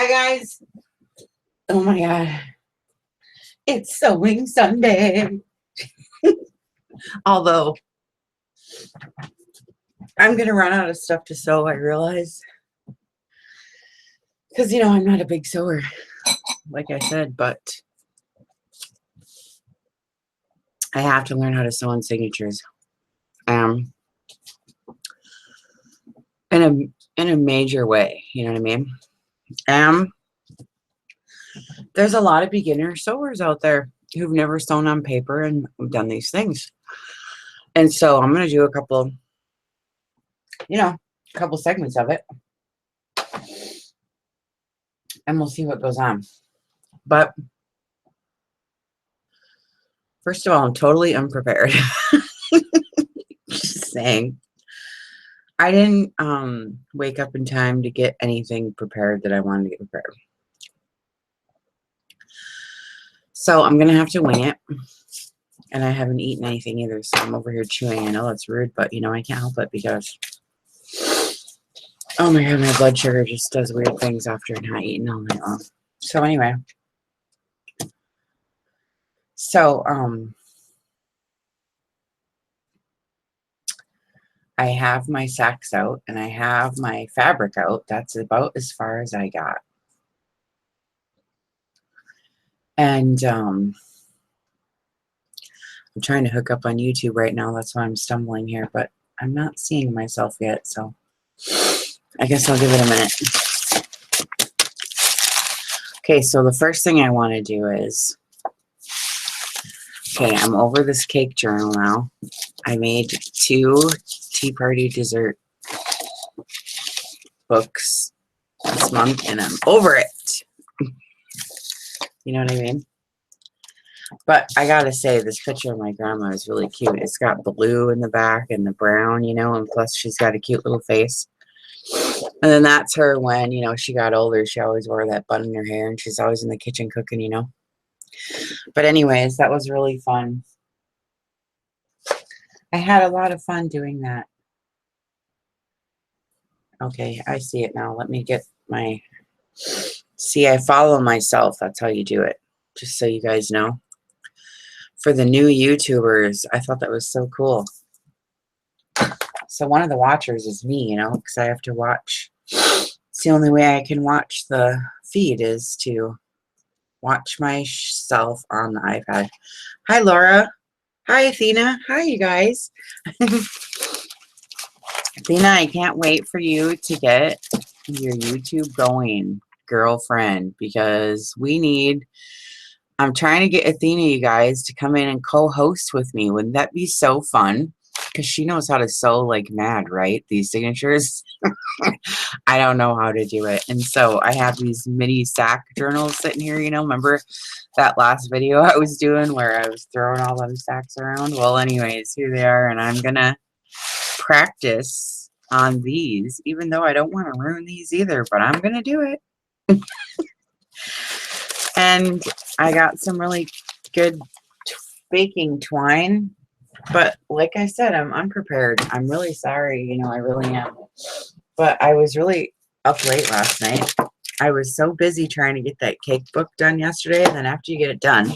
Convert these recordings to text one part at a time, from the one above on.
guys. Oh my God. It's sewing Sunday. Although I'm going to run out of stuff to sew, I realize. Because, you know, I'm not a big sewer, like I said, but I have to learn how to sew on signatures. In a major way, you know what I mean? There's a lot of beginner sewers out there who've never sewn on paper and done these things. And so I'm going to do a couple, segments of it. And we'll see what goes on. But first of all, I'm totally unprepared. Just saying. I didn't wake up in time to get anything prepared that I wanted to get prepared. So I'm going to have to wing it. And I haven't eaten anything either, so I'm over here chewing. I know that's rude, but, you know, I can't help it because, oh my God, my blood sugar just does weird things after not eating all night long. So anyway. So, I have my sacks out and I have my fabric out. That's about as far as I got. And I'm trying to hook up on YouTube right now. That's why I'm stumbling here, but I'm not seeing myself yet, so I guess I'll give it a minute. Okay, so the first thing I want to do is, okay, I'm over this cake journal now. I made 2 Tea Party dessert books this month, and I'm over it. You know what I mean? But I gotta say, this picture of my grandma is really cute. It's got blue in the back and the brown, you know, and plus she's got a cute little face. And then that's her when, you know, she got older. She always wore that bun in her hair, and she's always in the kitchen cooking, you know. But anyways, that was really fun. I had a lot of fun doing that. Okay, I see it now. Let me get my... See, I follow myself. That's how you do it. Just so you guys know. For the new YouTubers, I thought that was so cool. So one of the watchers is me, you know, because I have to watch. It's the only way I can watch the feed is to watch myself on the iPad. Hi, Laura. Hi, Athena. Hi, you guys. Athena, I can't wait for you to get your YouTube going, girlfriend, because I'm trying to get Athena, you guys, to come in and co-host with me. Wouldn't that be so fun? Because she knows how to sew like mad, right? These signatures. I don't know how to do it. And so I have these mini sack journals sitting here, you know. Remember that last video I was doing where I was throwing all them sacks around? Well, anyways, here they are. And I'm going to practice on these, even though I don't want to ruin these either. But I'm going to do it. And I got some really good baking twine. But like I said, I'm unprepared. I'm really sorry. You know, I really am. But I was really up late last night. I was so busy trying to get that cake book done yesterday. And then after you get it done,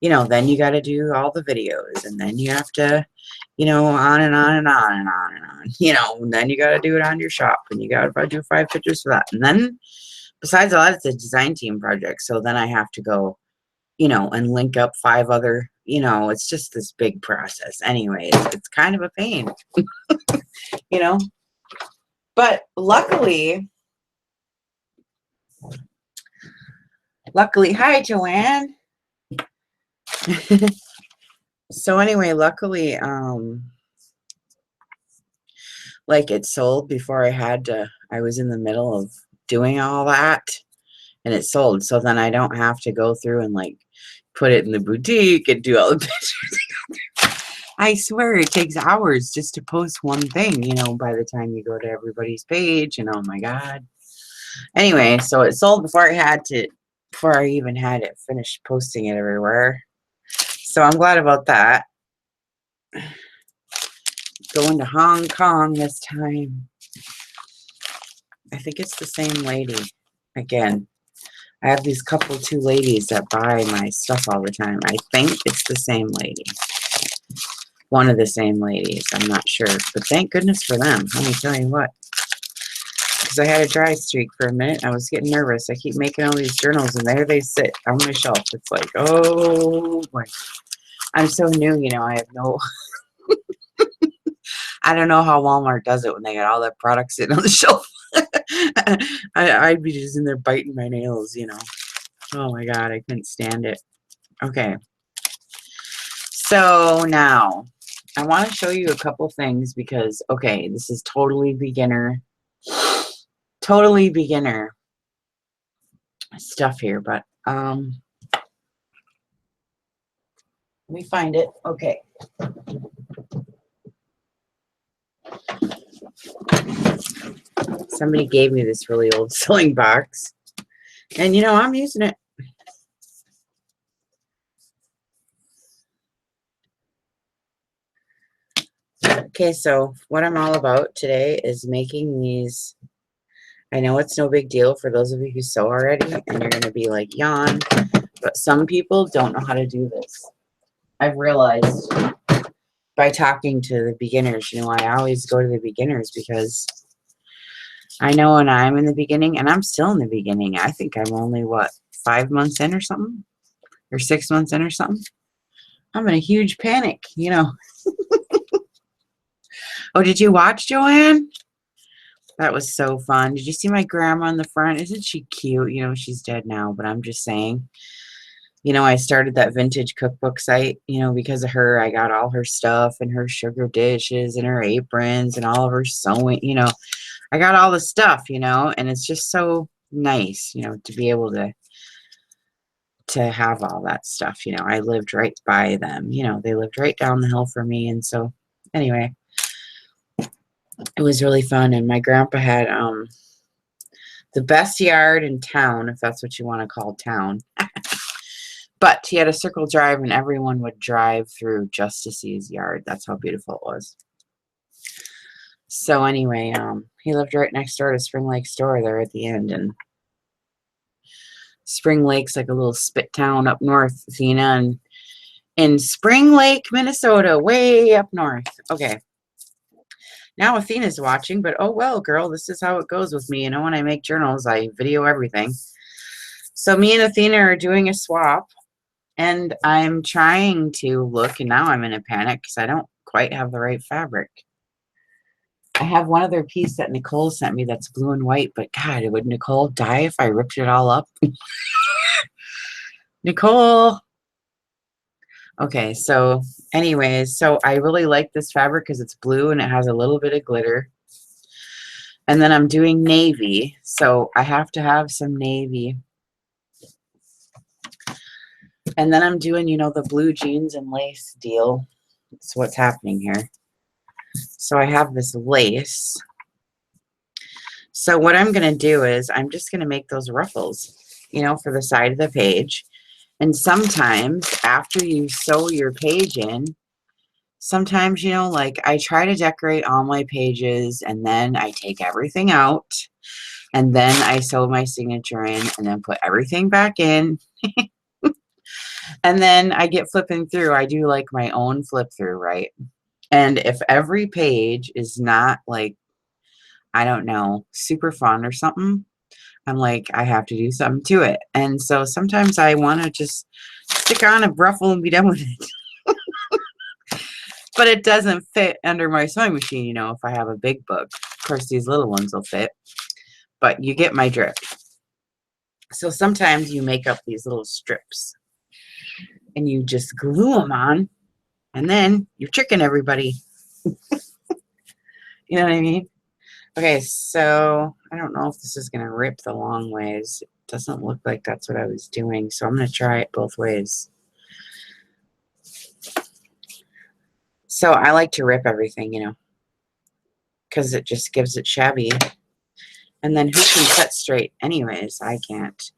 you know, then you got to do all the videos. And then you have to, you know, on and on and on and on and on. You know, and then you got to do it on your shop. And you got to do 5 pictures for that. And then besides all that, it's a design team project. So then I have to go, you know, and link up 5 other, you know, it's just this big process. Anyways, it's kind of a pain, you know. But luckily, hi, Joanne. So anyway, luckily, like it sold before I was in the middle of doing all that, and it sold. So then I don't have to go through and like put it in the boutique and do all the pictures. I swear it takes hours just to post one thing, you know, by the time you go to everybody's page, and oh my God. Anyway, so it sold before I even had it finished posting it everywhere. So I'm glad about that. Going to Hong Kong this time. I think it's the same lady. Again, I have these two ladies that buy my stuff all the time. I think it's the same lady. One of the same ladies. I'm not sure. But thank goodness for them. Let me tell you what. Because I had a dry streak for a minute. I was getting nervous. I keep making all these journals, and there they sit on my shelf. It's like, oh, boy. I'm so new, you know. I have no... I don't know how Walmart does it when they got all that product sitting on the shelf. I'd be just in there biting my nails, you know. Oh, my God. I couldn't stand it. Okay. So now, I want to show you a couple things because, okay, this is totally beginner stuff here, but let me find it. Okay. Somebody gave me this really old sewing box, and you know, I'm using it. Okay, so what I'm all about today is making these. I know it's no big deal for those of you who sew already, and you're going to be like, yawn, but some people don't know how to do this. I've realized by talking to the beginners, you know, I always go to the beginners because I know when I'm in the beginning, and I'm still in the beginning, I think I'm only, what, 5 months in or something? Or 6 months in or something? I'm in a huge panic, you know. Oh, did you watch, Joanne? That was so fun. Did you see my grandma in the front? Isn't she cute? You know, she's dead now, but I'm just saying. You know, I started that vintage cookbook site, you know, because of her. I got all her stuff and her sugar dishes and her aprons and all of her sewing, you know. I got all the stuff, you know, and it's just so nice, you know, to be able to have all that stuff, you know. I lived right by them, you know. They lived right down the hill from me, and so anyway, it was really fun. And my grandpa had the best yard in town, if that's what you want to call town. But he had a circle drive, and everyone would drive through just to see his yard. That's how beautiful it was. So anyway, he lived right next door to Spring Lake store there at the end, and Spring Lake's like a little spit town up north, Athena, and in Spring Lake, Minnesota, way up north. Okay. Now Athena's watching, but oh well, girl, this is how it goes with me. You know, when I make journals, I video everything. So me and Athena are doing a swap, and I'm trying to look, and now I'm in a panic because I don't quite have the right fabric. I have one other piece that Nicole sent me that's blue and white, but God, would Nicole die if I ripped it all up? Nicole! Okay, so anyways, so I really like this fabric because it's blue and it has a little bit of glitter. And then I'm doing navy, so I have to have some navy. And then I'm doing, you know, the blue jeans and lace deal. That's what's happening here. So I have this lace. So what I'm going to do is I'm just going to make those ruffles, you know, for the side of the page. And sometimes after you sew your page in, sometimes, you know, like I try to decorate all my pages and then I take everything out and then I sew my signature in and then put everything back in. And then I get flipping through. I do like my own flip through, right? And if every page is not like, I don't know, super fun or something, I'm like, I have to do something to it. And so sometimes I want to just stick on a ruffle and be done with it. But it doesn't fit under my sewing machine, you know, if I have a big book. Of course, these little ones will fit. But you get my drift. So sometimes you make up these little strips. And you just glue them on. And then you're tricking everybody. You know what I mean? Okay, so I don't know if this is going to rip the long ways. It doesn't look like that's what I was doing, so I'm going to try it both ways. So I like to rip everything, you know, because it just gives it shabby. And then who can cut straight? Anyways, I can't.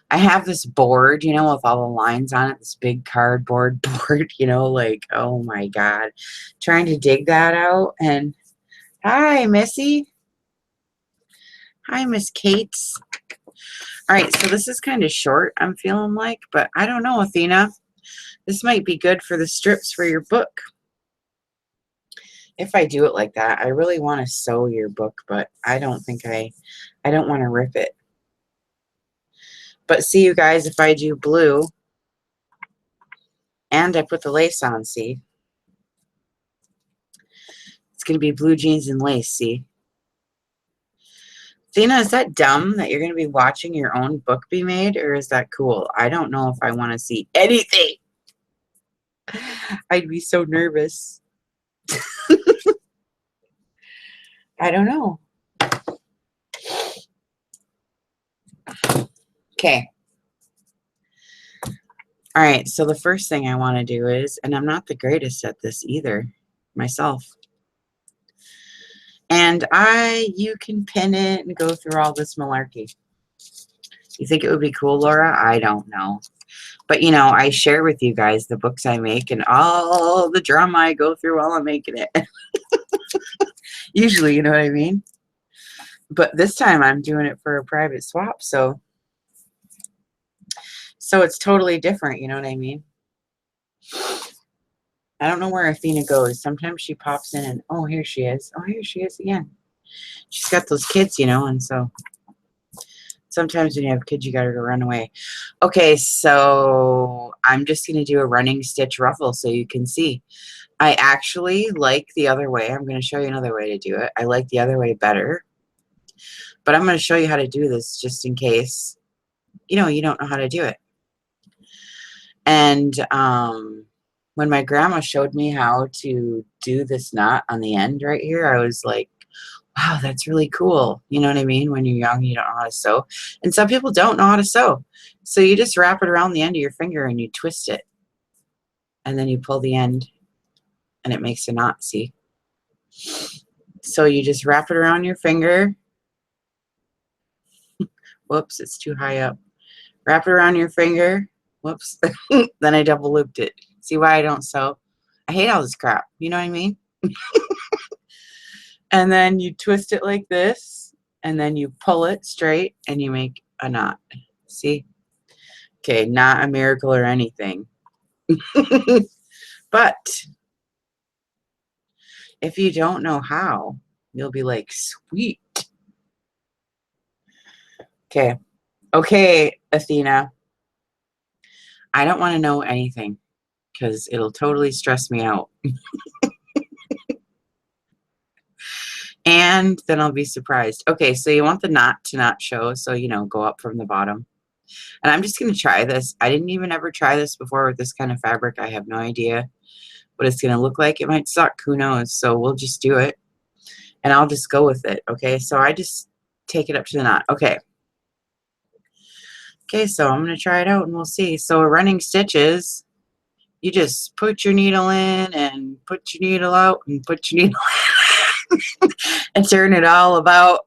I have this board, you know, with all the lines on it, this big cardboard board, you know, like, oh my God. Trying to dig that out. And hi, Missy. Hi, Miss Kate. All right, so this is kind of short, I'm feeling like, but I don't know, Athena. This might be good for the strips for your book. If I do it like that, I really want to sew your book, but I don't think I don't want to rip it. But see, you guys, if I do blue and I put the lace on, see? It's going to be blue jeans and lace, see? Athena, is that dumb that you're going to be watching your own book be made, or is that cool? I don't know if I want to see anything. I'd be so nervous. I don't know. Okay. All right, so the first thing I want to do is, and I'm not the greatest at this either, myself. And you can pin it and go through all this malarkey. You think it would be cool, Laura? I don't know. But, you know, I share with you guys the books I make and all the drama I go through while I'm making it. Usually, you know what I mean? But this time I'm doing it for a private swap, so it's totally different, you know what I mean? I don't know where Athena goes. Sometimes she pops in and, oh, here she is. Oh, here she is again. She's got those kids, you know, and so sometimes when you have kids, you got to run away. Okay, so I'm just going to do a running stitch ruffle so you can see. I actually like the other way. I'm going to show you another way to do it. I like the other way better. But I'm going to show you how to do this just in case, you know, you don't know how to do it. And when my grandma showed me how to do this knot on the end right here, I was like, wow, that's really cool. You know what I mean? When you're young, you don't know how to sew. And some people don't know how to sew. So you just wrap it around the end of your finger and you twist it. And then you pull the end and it makes a knot, see? So you just wrap it around your finger. Whoops, it's too high up. Wrap it around your finger. Whoops. Then I double looped it. See why I don't sew? I hate all this crap. You know what I mean? And then you twist it like this, and then you pull it straight, and you make a knot. See? Okay, not a miracle or anything. But if you don't know how, you'll be like, sweet. Okay. Okay, Athena. I don't want to know anything because it'll totally stress me out. And then I'll be surprised. Okay, so you want the knot to not show, so, you know, go up from the bottom. And I'm just going to try this. I didn't even ever try this before with this kind of fabric. I have no idea what it's going to look like. It might suck. Who knows? So we'll just do it. And I'll just go with it. Okay, so I just take it up to the knot. Okay. Okay, so I'm going to try it out and we'll see. So a running stitch is you just put your needle in and put your needle out and put your needle in and turn it all about.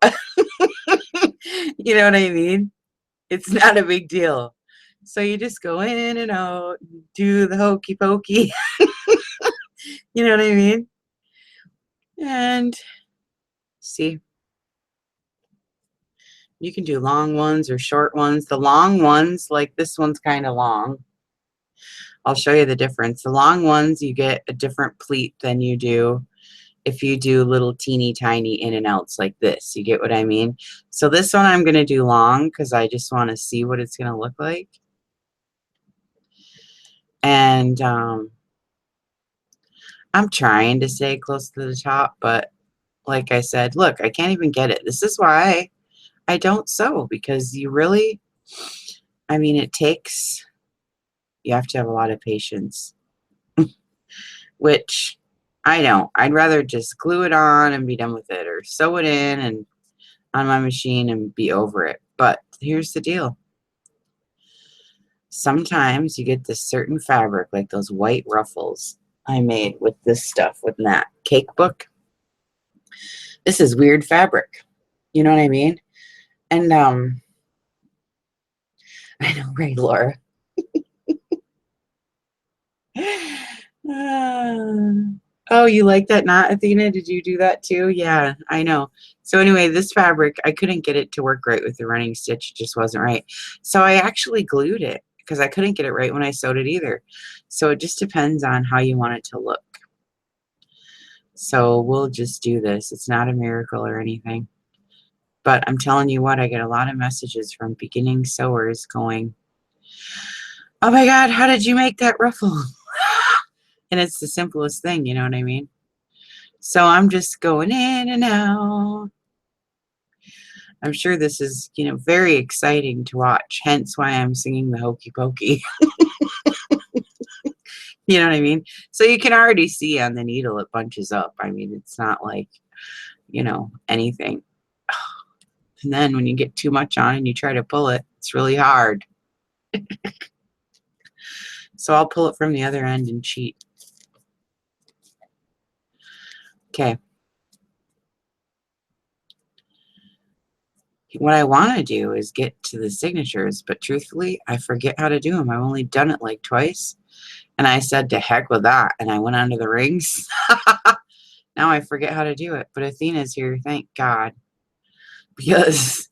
You know what I mean? It's not a big deal. So you just go in and out, do the hokey pokey. You know what I mean? And see, you can do long ones or short ones. The long ones, like this one's kind of long. I'll show you the difference. The long ones, you get a different pleat than you do if you do little teeny tiny in and outs like this. You get what I mean? So this one I'm going to do long because I just want to see what it's going to look like. And I'm trying to stay close to the top, but like I said, look, I can't even get it. This is why I don't sew, because you really, I mean, you have to have a lot of patience, which I don't. I'd rather just glue it on and be done with it, or sew it in and on my machine and be over it. But here's the deal. Sometimes you get this certain fabric, like those white ruffles I made with this stuff, with that cake book. This is weird fabric. You know what I mean? And I know, right, Laura? Oh, you like that knot, Athena? Did you do that too? Yeah, I know. So anyway, this fabric, I couldn't get it to work right with the running stitch. It just wasn't right. So I actually glued it because I couldn't get it right when I sewed it either. So it just depends on how you want it to look. So we'll just do this. It's not a miracle or anything. But I'm telling you what, I get a lot of messages from beginning sewers going, oh my God, how did you make that ruffle? And it's the simplest thing, you know what I mean? So I'm just going in and out. I'm sure this is, you know, very exciting to watch, hence why I'm singing the Hokey Pokey. You know what I mean? So you can already see on the needle it bunches up. I mean, it's not like, you know, anything. And then when you get too much on and you try to pull it, it's really hard. So I'll pull it from the other end and cheat. Okay. What I want to do is get to the signatures, but truthfully, I forget how to do them. I've only done it like twice. And I said, to heck with that. And I went onto the rings. Now I forget how to do it. But Athena's here, thank God. Because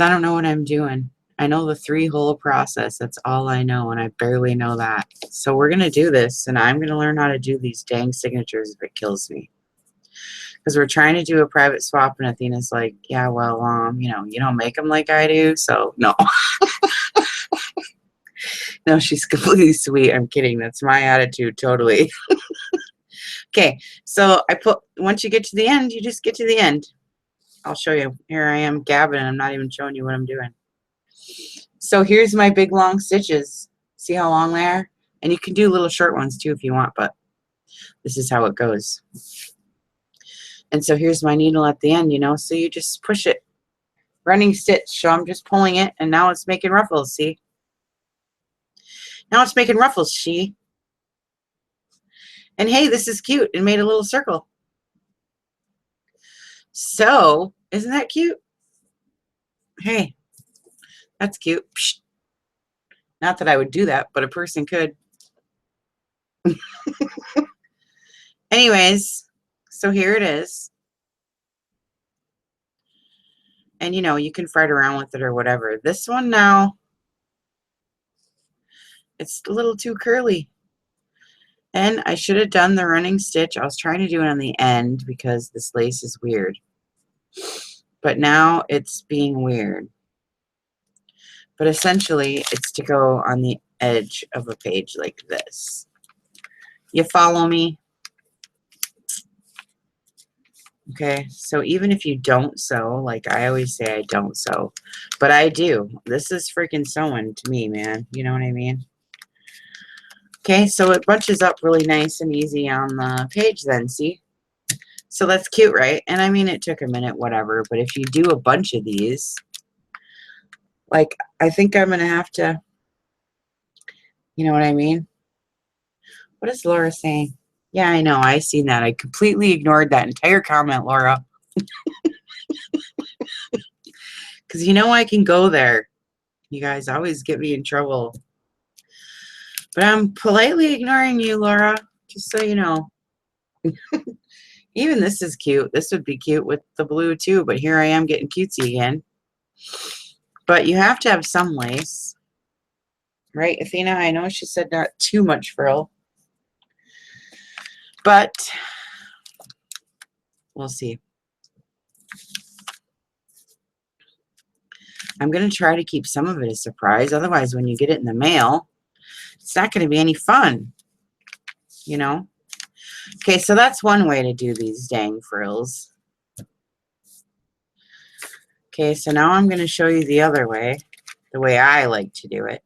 I don't know what I'm doing. I know the 3-hole process. That's all I know, and I barely know that. So we're going to do this, and I'm going to learn how to do these dang signatures if it kills me. Because we're trying to do a private swap, and Athena's like, yeah, well, you know, you don't make them like I do, so no. No, she's completely sweet. I'm kidding. That's my attitude, totally. Okay, so once you get to the end, you just get to the end. I'll show you. Here I am gabbing, and I'm not even showing you what I'm doing. So here's my big long stitches. See how long they are? And you can do little short ones too if you want, but this is how it goes. And so here's my needle at the end, you know, so you just push it. Running stitch, so I'm just pulling it, and now it's making ruffles, see? Now it's making ruffles, see? And hey, this is cute. It made a little circle. So, isn't that cute? Hey, that's cute. Psh. Not that I would do that, but a person could. Anyways, so here it is. And, you know, you can fret around with it or whatever. This one now, it's a little too curly. And I should have done the running stitch. I was trying to do it on the end because this lace is weird. But now it's being weird. But essentially, it's to go on the edge of a page like this. You follow me? Okay, so even if you don't sew, like I always say I don't sew, but I do. This is freaking sewing to me, man. You know what I mean? Okay, so it bunches up really nice and easy on the page then, see? So that's cute, right? And I mean, it took a minute, whatever, but if you do a bunch of these, like, I think I'm going to have to, you know what I mean? What is Laura saying? Yeah, I know. I seen that. I completely ignored that entire comment, Laura. Because you know I can go there. You guys always get me in trouble. But I'm politely ignoring you, Laura, just so you know. Even this is cute. This would be cute with the blue too, but here I am getting cutesy again. But you have to have some lace. Right, Athena? I know she said not too much frill. But we'll see. I'm going to try to keep some of it a surprise. Otherwise, when you get it in the mail, it's not going to be any fun. You know? Okay, so that's one way to do these dang frills. Okay, so now I'm going to show you the other way, the way I like to do it.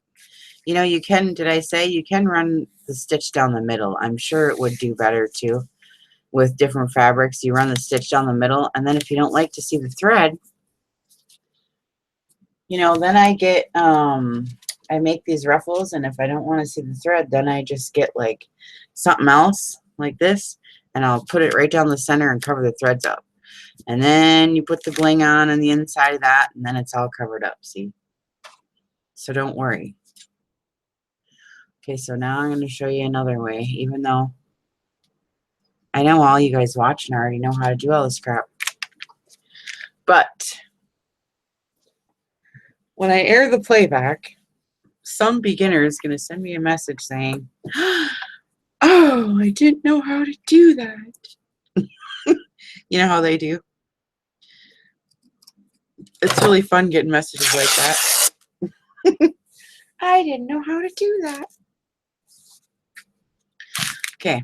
You know, you can, did I say, you can run the stitch down the middle. I'm sure it would do better too with different fabrics. You run the stitch down the middle, and then if you don't like to see the thread, you know, then I get, I make these ruffles, and if I don't want to see the thread, then I just get like something else like this, and I'll put it right down the center and cover the threads up. And then you put the bling on the inside of that, and then it's all covered up, see? So don't worry. Okay, so now I'm going to show you another way, even though I know all you guys watching already know how to do all this crap. But when I air the playback, some beginner is going to send me a message saying, oh, I didn't know how to do that. You know how they do? It's really fun getting messages like that. I didn't know how to do that. Okay.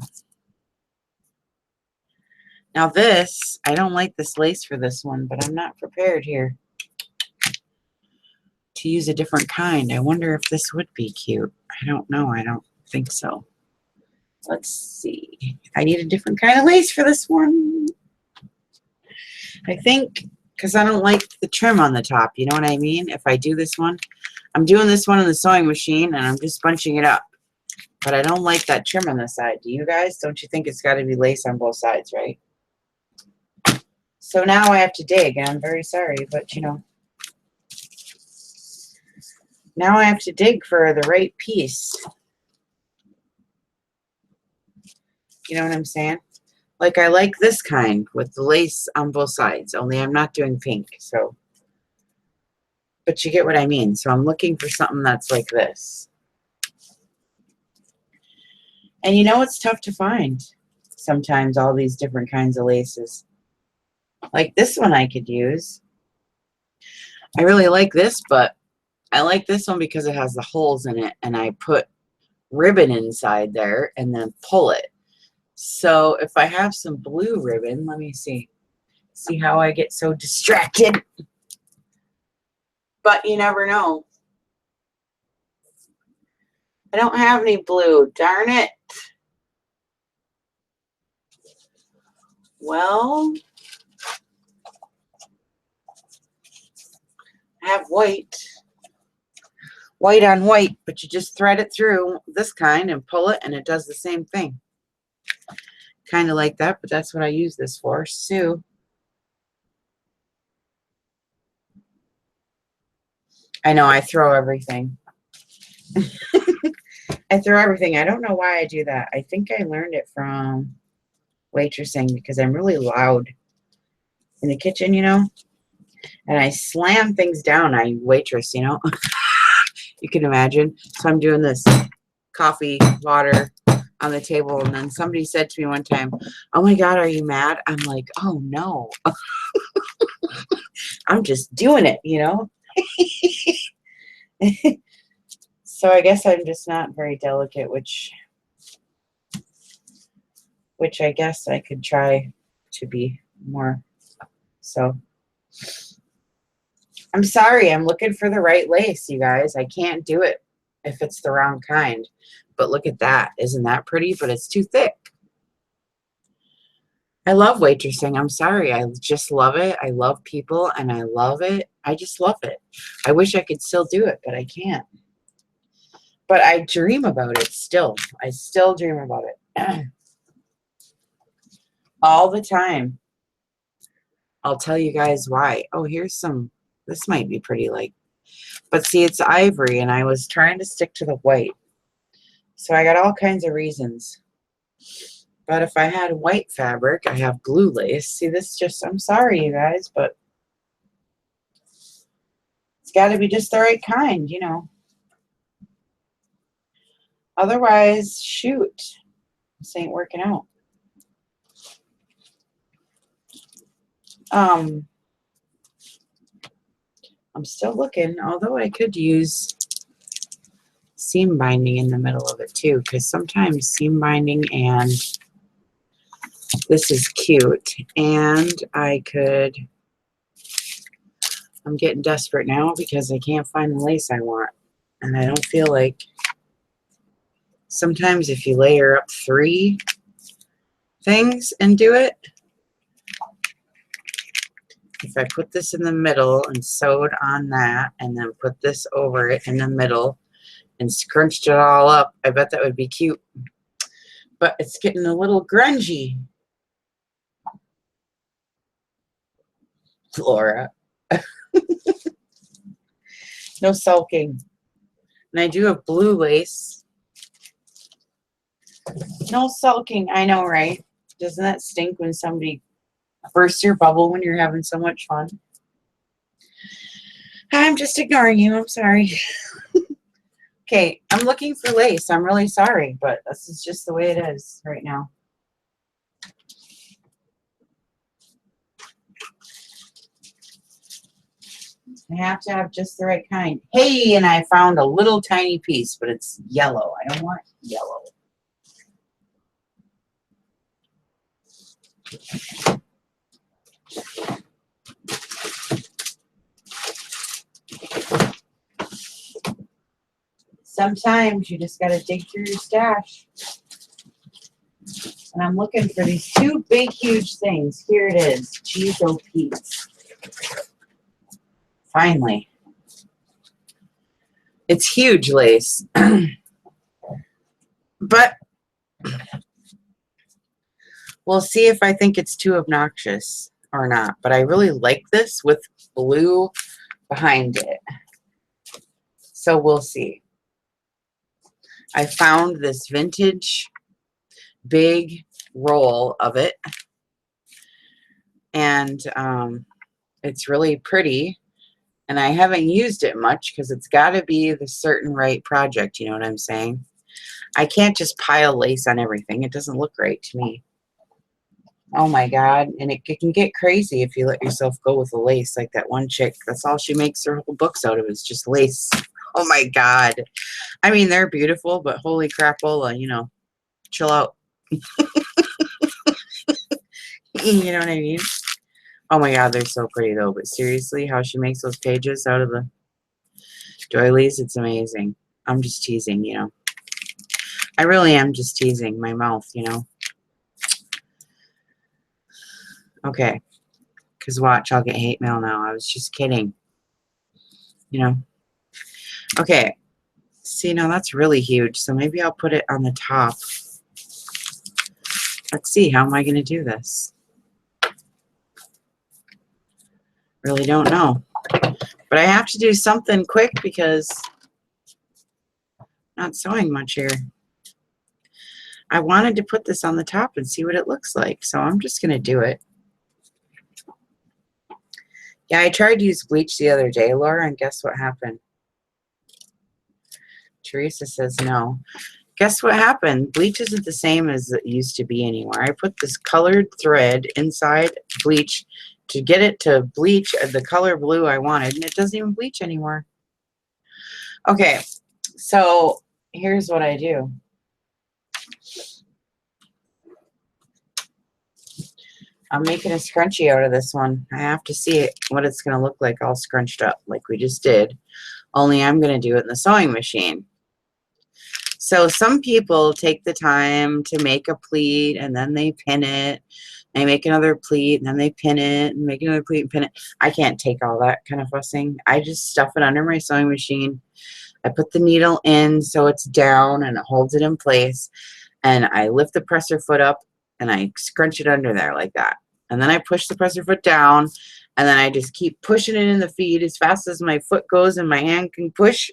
Now this, I don't like this lace for this one, but I'm not prepared here to use a different kind. I wonder if this would be cute. I don't know. I don't think so. Let's see. I need a different kind of lace for this one. I think because I don't like the trim on the top. You know what I mean? If I do this one, I'm doing this one in the sewing machine and I'm just bunching it up. But I don't like that trim on the side. Do you guys? Don't you think it's got to be lace on both sides, right? So now I have to dig, and I'm very sorry, but you know. Now I have to dig for the right piece. You know what I'm saying? Like I like this kind with the lace on both sides, only I'm not doing pink, so. But you get what I mean. So I'm looking for something that's like this. And you know it's tough to find sometimes all these different kinds of laces. Like this one I could use. I really like this, but I like this one because it has the holes in it and I put ribbon inside there and then pull it. So if I have some blue ribbon, let me see. See how I get so distracted. But you never know. I don't have any blue, darn it. Well, I have white. White on white, but you just thread it through this kind and pull it and it does the same thing. Kind of like that, but that's what I use this for. Sue. I know, I throw everything. I throw everything. I don't know why I do that. I think I learned it from waitressing because I'm really loud in the kitchen, you know, and I slam things down. I waitress, you know. You can imagine. So I'm doing this coffee, water on the table, and then somebody said to me one time, oh my God, are you mad? I'm like, oh no. I'm just doing it, you know. So I guess I'm just not very delicate, which I guess I could try to be more. So I'm sorry, I'm looking for the right lace, you guys. I can't do it if it's the wrong kind. But look at that. Isn't that pretty? But it's too thick. I love waitressing. I'm sorry. I just love it. I love people and I love it. I just love it. I wish I could still do it, but I can't. But I dream about it still. I still dream about it. All the time. I'll tell you guys why. Oh, here's some. This might be pretty like. But see, it's ivory, and I was trying to stick to the white. So I got all kinds of reasons. But if I had white fabric, I have blue lace. See, this just, I'm sorry, you guys, but it's got to be just the right kind, you know. Otherwise, shoot, this ain't working out. I'm still looking, although I could use seam binding in the middle of it too, because sometimes seam binding and this is cute, and I could, I'm getting desperate now because I can't find the lace I want, and I don't feel like, sometimes if you layer up 3 things and do it, if I put this in the middle and sewed on that and then put this over it in the middle and scrunched it all up, I bet that would be cute. But it's getting a little grungy. Flora. No sulking. And I do have blue lace No sulking. I know, right? Doesn't that stink when somebody bursts your bubble when you're having so much fun? I'm just ignoring you. I'm sorry. Okay, I'm looking for lace. I'm really sorry, but this is just the way it is right now. I have to have just the right kind. Hey, and I found a little tiny piece, but it's yellow. I don't want yellow. Sometimes you just got to dig through your stash. And I'm looking for these two big, huge things. Here it is. Cheezo Pete's. Finally. It's huge lace. But we'll see if I think it's too obnoxious or not. But I really like this with blue behind it. So we'll see. I found this vintage big roll of it. And it's really pretty. And I haven't used it much because it's got to be the certain right project. You know what I'm saying? I can't just pile lace on everything. It doesn't look right to me. Oh my God. And it can get crazy if you let yourself go with the lace like that one chick. That's all she makes her whole books out of is just lace. Oh my God. I mean, they're beautiful, but holy crapola, you know, chill out. You know what I mean? Oh my God, they're so pretty though. But seriously, how she makes those pages out of the doilies, it's amazing. I'm just teasing, you know. I really am just teasing my mouth, you know. Okay. Because watch, I'll get hate mail now. I was just kidding. You know. Okay. See, now that's really huge. So maybe I'll put it on the top. Let's see. How am I going to do this? Really don't know. But I have to do something quick because I'm not sewing much here. I wanted to put this on the top and see what it looks like. So I'm just going to do it. Yeah, I tried to use bleach the other day, Laura, and guess what happened? Teresa says no. Guess what happened? Bleach isn't the same as it used to be anymore. I put this colored thread inside bleach to get it to bleach the color blue I wanted, and it doesn't even bleach anymore. Okay, so here's what I do. I'm making a scrunchie out of this one. I have to see it, what it's going to look like all scrunched up like we just did. Only I'm going to do it in the sewing machine. So some people take the time to make a pleat and then they pin it. They make another pleat and then they pin it and make another pleat and pin it. I can't take all that kind of fussing. I just stuff it under my sewing machine. I put the needle in so it's down and it holds it in place. And I lift the presser foot up and I scrunch it under there like that. And then I push the presser foot down and then I just keep pushing it in the feed as fast as my foot goes and my hand can push.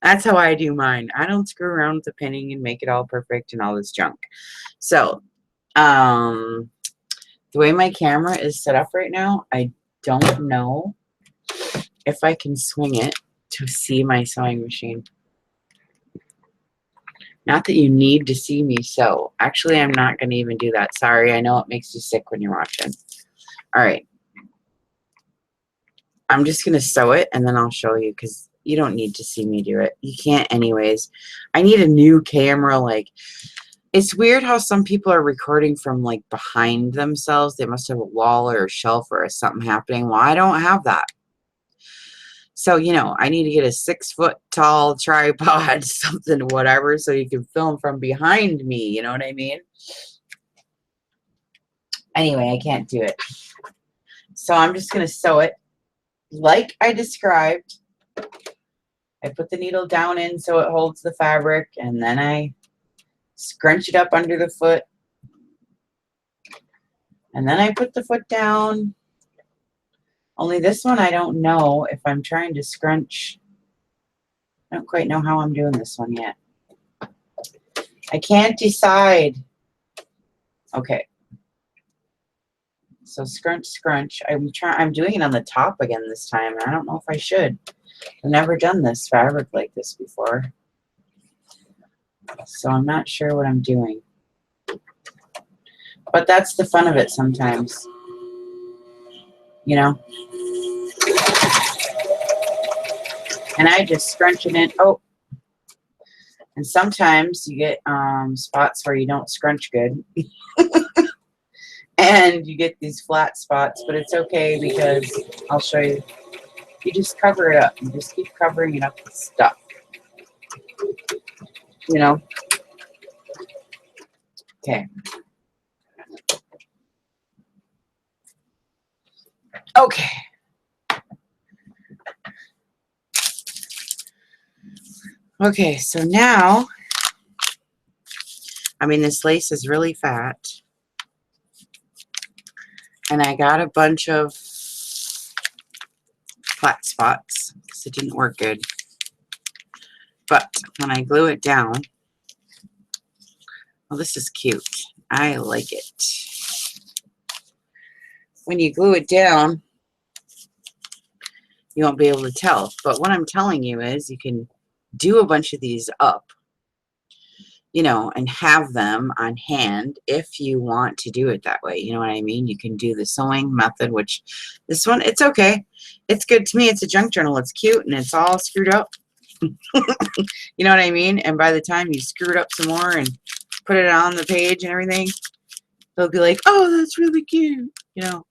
That's how I do mine. I don't screw around with the pinning and make it all perfect and all this junk. So, the way my camera is set up right now, I don't know if I can swing it to see my sewing machine. Not that you need to see me sew. Actually, I'm not going to even do that. Sorry, I know it makes you sick when you're watching. All right. I'm just going to sew it and then I'll show you because you don't need to see me do it. You can't anyways. I need a new camera. Like, it's weird how some people are recording from like behind themselves. They must have a wall or a shelf or something happening. Well, I don't have that. So, you know, I need to get a 6-foot tall tripod, something, whatever, so you can film from behind me. You know what I mean? Anyway, I can't do it. So I'm just going to sew it like I described. I put the needle down in so it holds the fabric, and then I scrunch it up under the foot. And then I put the foot down. Only this one I don't know if I'm trying to scrunch. I don't quite know how I'm doing this one yet. I can't decide. Okay. So scrunch, scrunch. I'm doing it on the top again this time. I don't know if I should. I've never done this fabric like this before. So I'm not sure what I'm doing. But that's the fun of it sometimes. You know? And I just scrunch it in. Oh. And sometimes you get spots where you don't scrunch good. And you get these flat spots, but it's okay because I'll show you. You just cover it up. You just keep covering it up with stuff. You know? Okay. Okay. Okay, so now, I mean, this lace is really fat. And I got a bunch of flat spots because it didn't work good. But when I glue it down, well, this is cute. I like it. When you glue it down, you won't be able to tell. But what I'm telling you is you can do a bunch of these up, you know, and have them on hand if you want to do it that way. You know what I mean? You can do the sewing method, which this one, it's okay. It's good to me. It's a junk journal. It's cute and it's all screwed up. You know what I mean? And by the time you screw it up some more and put it on the page and everything, they'll be like, oh, that's really cute. You know?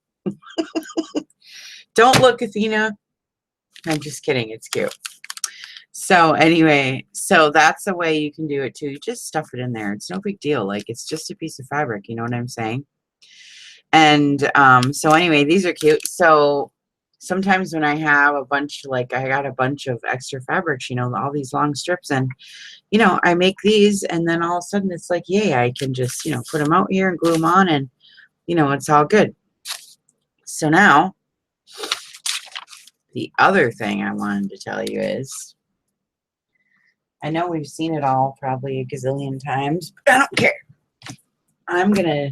Don't look, Athena. I'm just kidding. It's cute. So anyway, so that's the way you can do it too. You just stuff it in there. It's no big deal. Like, it's just a piece of fabric. You know what I'm saying? And so anyway, these are cute. So sometimes when I have a bunch, like I got a bunch of extra fabrics, you know, all these long strips, and, you know, I make these, and then all of a sudden it's like, yay, I can just, you know, put them out here and glue them on, and, you know, it's all good. So now, the other thing I wanted to tell you is, I know we've seen it all probably a gazillion times, but I don't care. I'm going to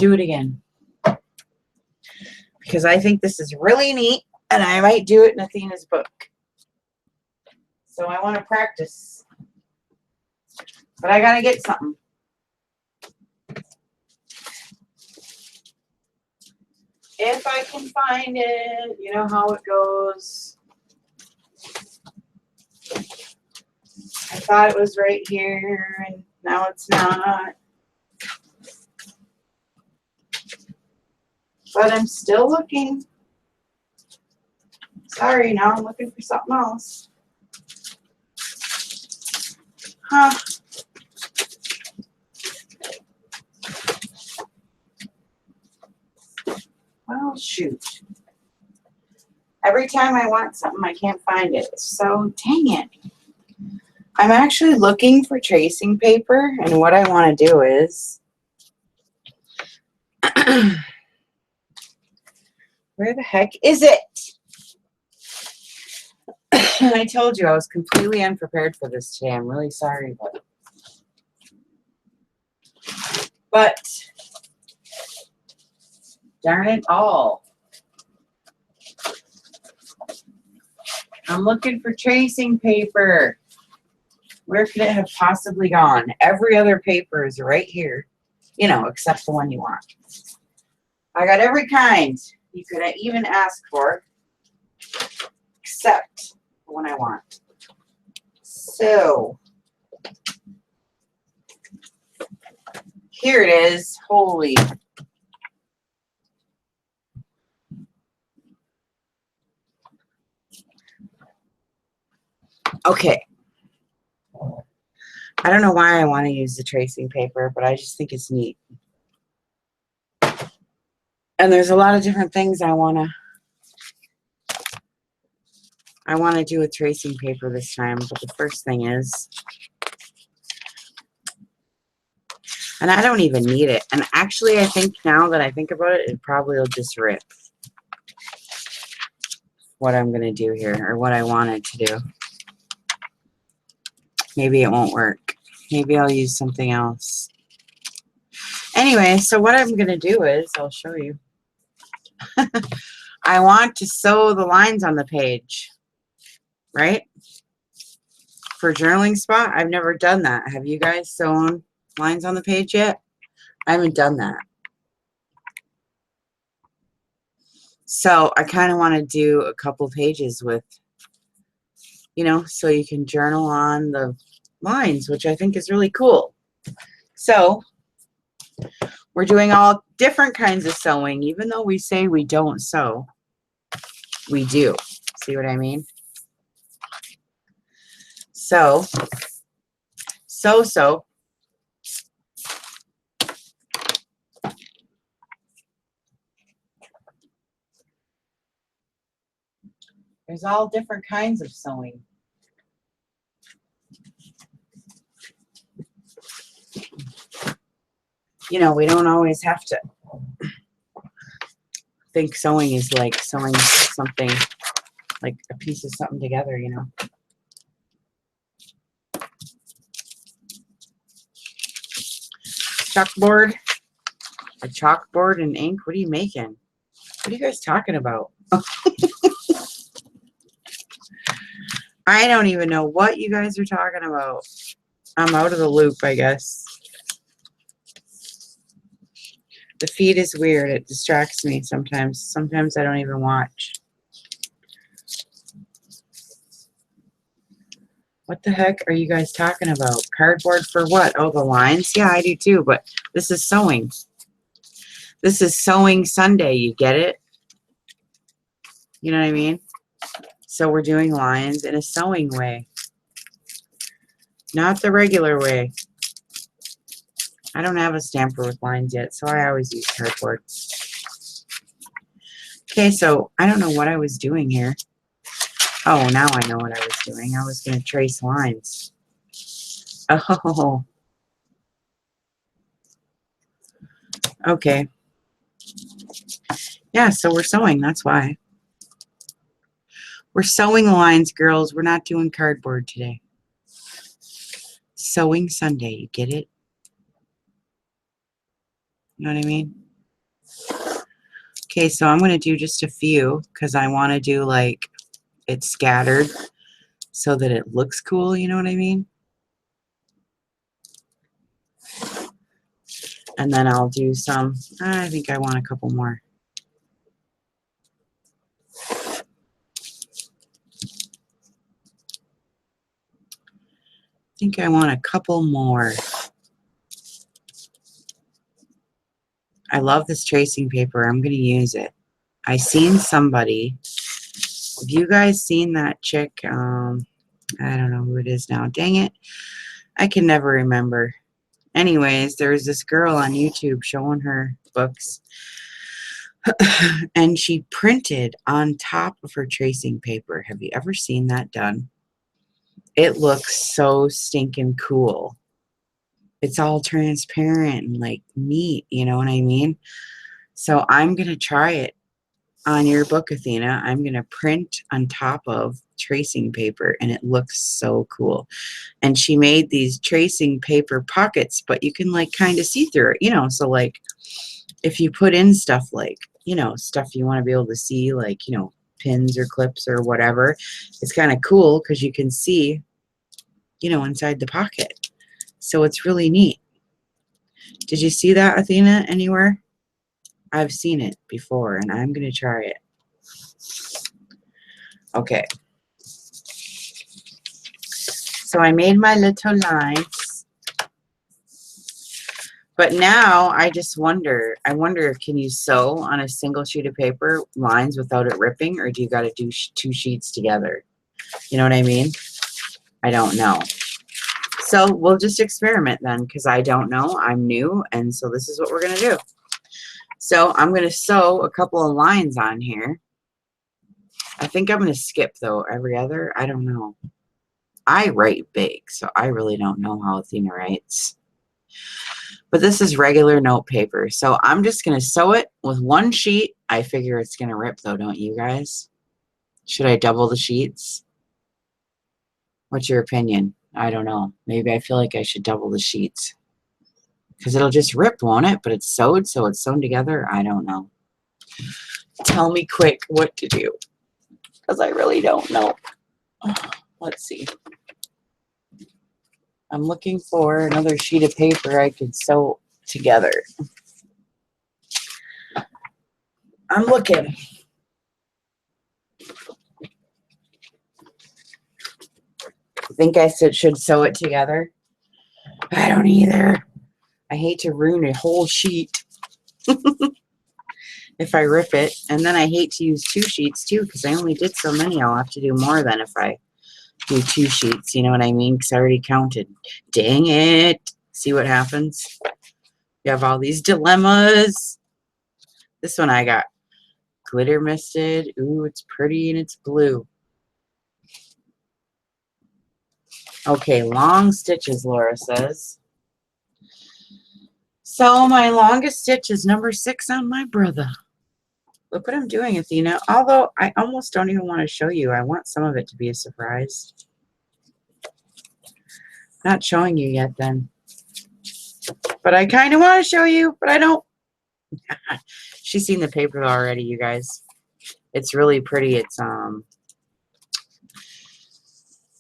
do it again because I think this is really neat, and I might do it in Athena's book. So I want to practice, but I got to get something. If I can find it, you know how it goes. I thought it was right here, and now it's not. But I'm still looking. Sorry, now I'm looking for something else. Huh. Well, shoot. Every time I want something, I can't find it. So, dang it. I'm actually looking for tracing paper, and what I want to do is... Where the heck is it? I told you I was completely unprepared for this today. I'm really sorry, but darn it all. I'm looking for tracing paper. Where could it have possibly gone? Every other paper is right here, you know, except the one you want. I got every kind you could even ask for, except the one I want. So, here it is. Holy. Okay. I don't know why I want to use the tracing paper, but I just think it's neat. And there's a lot of different things I want to do with tracing paper this time, but the first thing is, and I don't even need it. And actually, I think now that I think about it, it probably will just rip what I'm going to do here, or what I wanted to do. Maybe it won't work. Maybe I'll use something else. Anyway, so what I'm going to do is, I'll show you. I want to sew the lines on the page, right? For journaling spot, I've never done that. Have you guys sewn lines on the page yet? I haven't done that. So I kind of want to do a couple pages with, you know, so you can journal on the lines, which I think is really cool. So we're doing all different kinds of sewing. Even though we say we don't sew, we do. See what I mean? So. There's all different kinds of sewing. You know, we don't always have to think sewing is like sewing something, like a piece of something together, you know. Chalkboard. A chalkboard and ink? What are you making? What are you guys talking about? I don't even know what you guys are talking about. I'm out of the loop, I guess. The feed is weird. It distracts me sometimes. Sometimes I don't even watch. What the heck are you guys talking about? Cardboard for what? Oh, the lines? Yeah, I do too, but this is sewing. This is Sewing Sunday. You get it? You know what I mean? So we're doing lines in a sewing way. Not the regular way. I don't have a stamper with lines yet, so I always use cardboard. Okay, so I don't know what I was doing here. Oh, now I know what I was doing. I was going to trace lines. Oh. Okay. Yeah, so we're sewing. That's why. We're sewing lines, girls. We're not doing cardboard today. Sewing Sunday. You get it? You know what I mean? Okay, so I'm going to do just a few because I want to do like it scattered so that it looks cool. You know what I mean? And then I'll do some. I think I want a couple more. I think I want a couple more. I love this tracing paper. I'm going to use it. I seen somebody. Have you guys seen that chick? I don't know who it is now. Dang it. I can never remember. Anyways, there's this girl on YouTube showing her books. And she printed on top of her tracing paper. Have you ever seen that done? It looks so stinking cool. It's all transparent and like neat, you know what I mean? So I'm going to try it on your book, Athena. I'm going to print on top of tracing paper and it looks so cool. And she made these tracing paper pockets, but you can like kind of see through it, you know? So like if you put in stuff like, you know, stuff you want to be able to see, like, you know, pins or clips or whatever, it's kind of cool because you can see, you know, inside the pocket. So it's really neat. Did you see that, Athena, anywhere? I've seen it before, and I'm going to try it. Okay. So I made my little lines. But now I just wonder, can you sew on a single sheet of paper lines without it ripping, or do you got to do two sheets together? You know what I mean? I don't know. So we'll just experiment then, because I don't know. I'm new, and so this is what we're going to do. So I'm going to sew a couple of lines on here. I think I'm going to skip, though, every other. I don't know. I write big, so I really don't know how Athena writes. But this is regular note paper, so I'm just going to sew it with one sheet. I figure it's going to rip, though, don't you guys? Should I double the sheets? What's your opinion? I don't know. Maybe I feel like I should double the sheets. Because it'll just rip, won't it? But it's sewed, so it's sewn together. I don't know. Tell me quick what to do. Because I really don't know. Let's see. I'm looking for another sheet of paper I could sew together. I'm looking. Think I should sew it together? I don't either. I hate to ruin a whole sheet if I rip it. And then I hate to use two sheets too, because I only did so many. I'll have to do more than if I do two sheets. You know what I mean? Because I already counted. Dang it. See what happens? You have all these dilemmas. This one I got glitter misted. Ooh, it's pretty and it's blue. Okay, long stitches, Laura says. So my longest stitch is number 6 on my brother. Look what I'm doing, Athena. Although I almost don't even want to show you. I want some of it to be a surprise. Not showing you yet then. But I kind of want to show you, but I don't. She's seen the paper already, you guys. It's really pretty. It's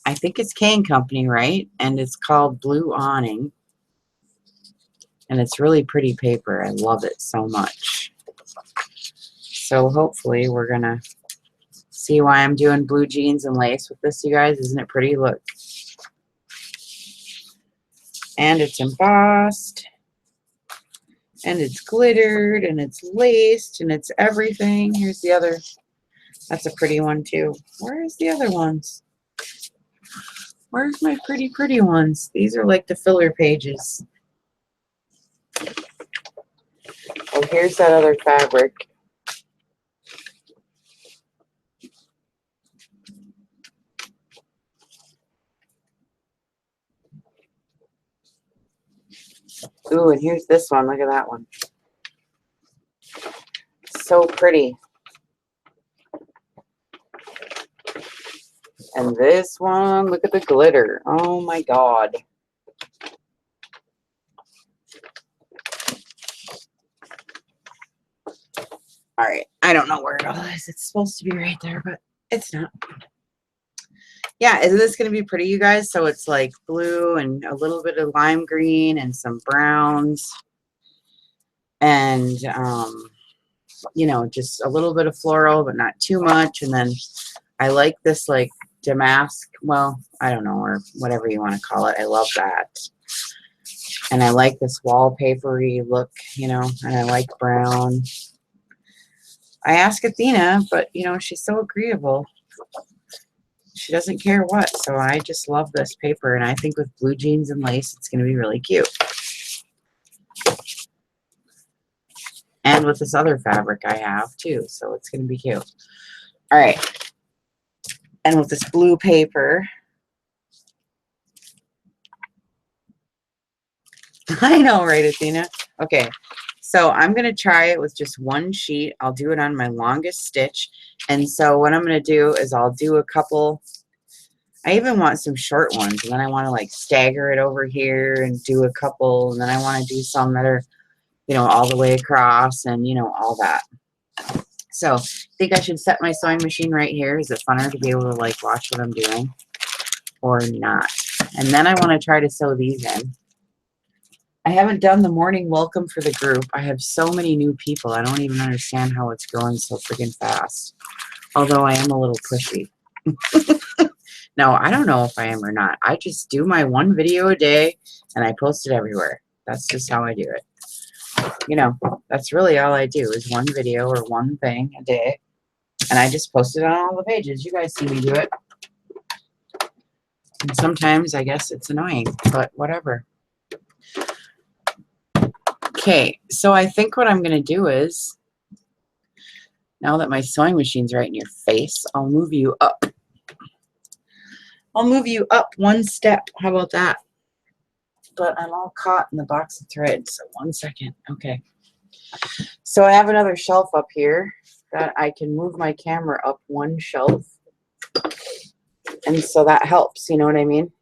I think it's Kane Company, right? And it's called Blue Awning. And it's really pretty paper. I love it so much. So hopefully we're going to see why I'm doing blue jeans and lace with this, you guys. Isn't it pretty? Look. And it's embossed. And it's glittered. And it's laced. And it's everything. Here's the other. That's a pretty one too. Where's the other ones? Where's my pretty, pretty ones? These are like the filler pages. Oh, here's that other fabric. Ooh, and here's this one. Look at that one. So pretty. And this one, look at the glitter. Oh my God. All right. I don't know where it all is. It's supposed to be right there, but it's not. Yeah, isn't this going to be pretty, you guys? So it's like blue and a little bit of lime green and some browns. And, you know, just a little bit of floral, but not too much. And then I like this like damask, well, I don't know, or whatever you want to call it. I love that. And I like this wallpapery look, you know, and I like brown. I asked Athena, but, you know, she's so agreeable. She doesn't care what, so I just love this paper, and I think with blue jeans and lace, it's going to be really cute. And with this other fabric I have, too, so it's going to be cute. All right. And with this blue paper. I know, right, Athena? Okay. So I'm going to try it with just one sheet. I'll do it on my longest stitch. And so what I'm going to do is I'll do a couple. I even want some short ones. And then I want to like stagger it over here and do a couple. And then I want to do some that are, you know, all the way across and, you know, all that. So I think I should set my sewing machine right here. Is it funner to be able to like watch what I'm doing or not? And then I want to try to sew these in. I haven't done the morning welcome for the group. I have so many new people. I don't even understand how it's growing so freaking fast. Although I am a little pushy. No, I don't know if I am or not. I just do my one video a day and I post it everywhere. That's just how I do it. You know, that's really all I do is one video or one thing a day. And I just post it on all the pages. You guys see me do it. And sometimes I guess it's annoying, but whatever. Okay, so I think what I'm going to do is, now that my sewing machine's right in your face, I'll move you up. I'll move you up one step. How about that? But I'm all caught in the box of thread, so 1 second. Okay. So I have another shelf up here that I can move my camera up one shelf. And so that helps, you know what I mean?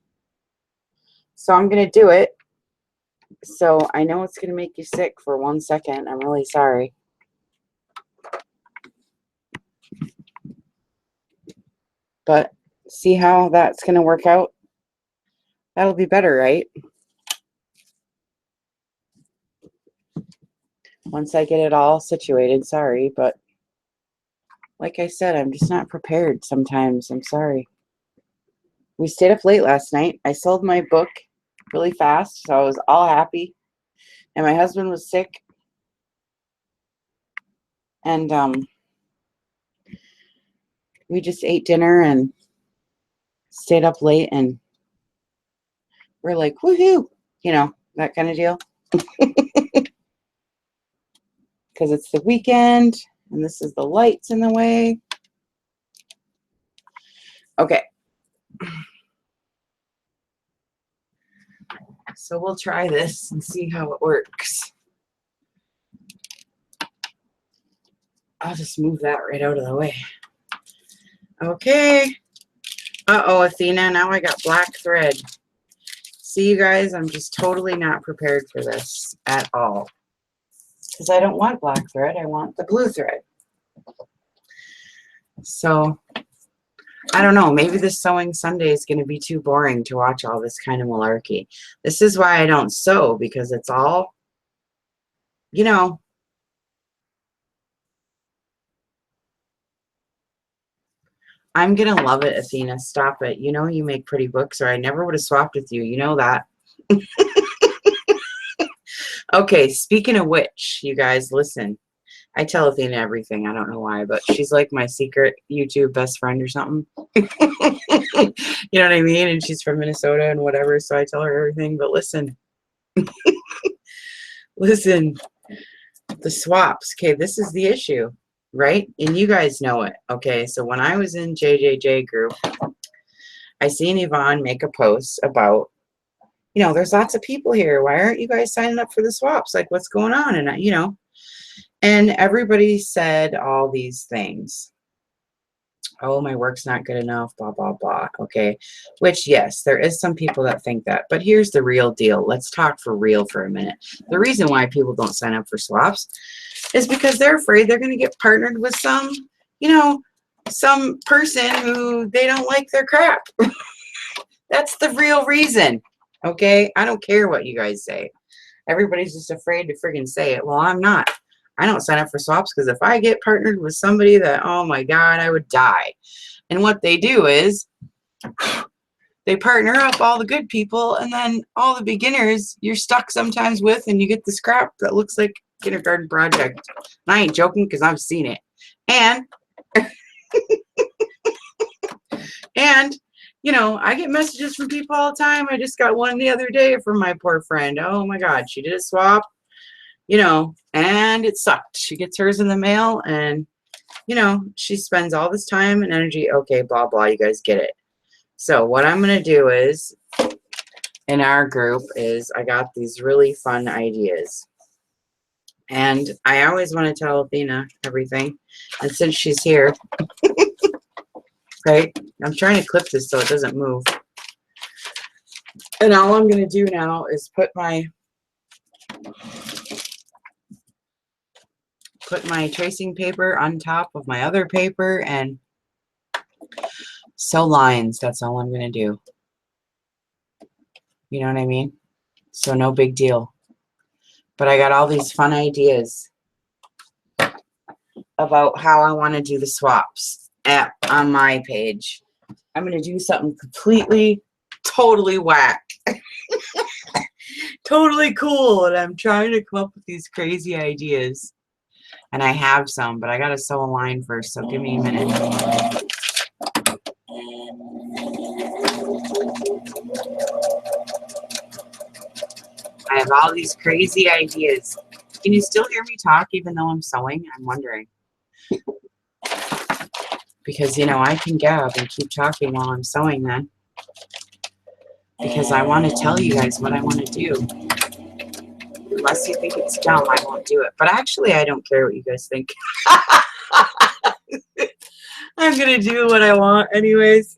So I'm going to do it. So I know it's going to make you sick for 1 second. I'm really sorry. But see how that's going to work out? That'll be better, right? Once I get it all situated. Sorry, but like I said, I'm just not prepared sometimes. I'm sorry. We stayed up late last night. I sold my book really fast, so I was all happy. And my husband was sick. And we just ate dinner and stayed up late, and we're like, woohoo, you know, that kind of deal. Because it's the weekend, and this is the lights in the way. Okay. So we'll try this and see how it works. I'll just move that right out of the way. Okay. Uh-oh, Athena, now I got black thread. See, you guys, I'm just totally not prepared for this at all. Because I don't want black thread, I want the blue thread. So, I don't know, maybe this sewing Sunday is going to be too boring to watch all this kind of malarkey. This is why I don't sew, because it's all, you know, I'm going to love it, Athena. Stop it. You know you make pretty books, or I never would have swapped with you. You know that. Okay, speaking of which, you guys, listen. I tell Athena everything. I don't know why, but she's like my secret YouTube best friend or something. You know what I mean? And she's from Minnesota and whatever, so I tell her everything. But listen. Listen. The swaps. Okay, this is the issue. Right? And you guys know it. Okay, so when I was in JJJ group, I seen Yvonne make a post about, you know, there's lots of people here. Why aren't you guys signing up for the swaps? Like, what's going on? And, you know, and everybody said all these things. Oh, my work's not good enough, blah, blah, blah. Okay, which, yes, there is some people that think that. But here's the real deal. Let's talk for real for a minute. The reason why people don't sign up for swaps is because they're afraid they're going to get partnered with some, you know, some person who they don't like their crap. That's the real reason. Okay? I don't care what you guys say. Everybody's just afraid to friggin' say it. Well, I'm not. I don't sign up for swaps because if I get partnered with somebody that, oh my God, I would die. And what they do is they partner up all the good people, and then all the beginners you're stuck sometimes with, and you get this crap that looks like kindergarten project. And I ain't joking because I've seen it. And and you know, I get messages from people all the time. I just got one the other day from my poor friend. Oh my God, she did a swap, you know, and it sucked. She gets hers in the mail, and you know, she spends all this time and energy. Okay, blah blah, you guys get it. So what I'm gonna do is, in our group, is I got these really fun ideas. And I always want to tell Athena everything. And since she's here, right, I'm trying to clip this so it doesn't move. And all I'm going to do now is put my tracing paper on top of my other paper and sew lines. That's all I'm going to do. You know what I mean? So no big deal. But I got all these fun ideas about how I want to do the swaps on my page. I'm going to do something completely, totally whack. Totally cool. And I'm trying to come up with these crazy ideas. And I have some, but I got to sew a line first, so give me a minute. I have all these crazy ideas. Can you still hear me talk even though I'm sewing? I'm wondering. Because, you know, I can gab and keep talking while I'm sewing then. Because I want to tell you guys what I want to do. Unless you think it's dumb, I won't do it. But actually, I don't care what you guys think. I'm going to do what I want anyways.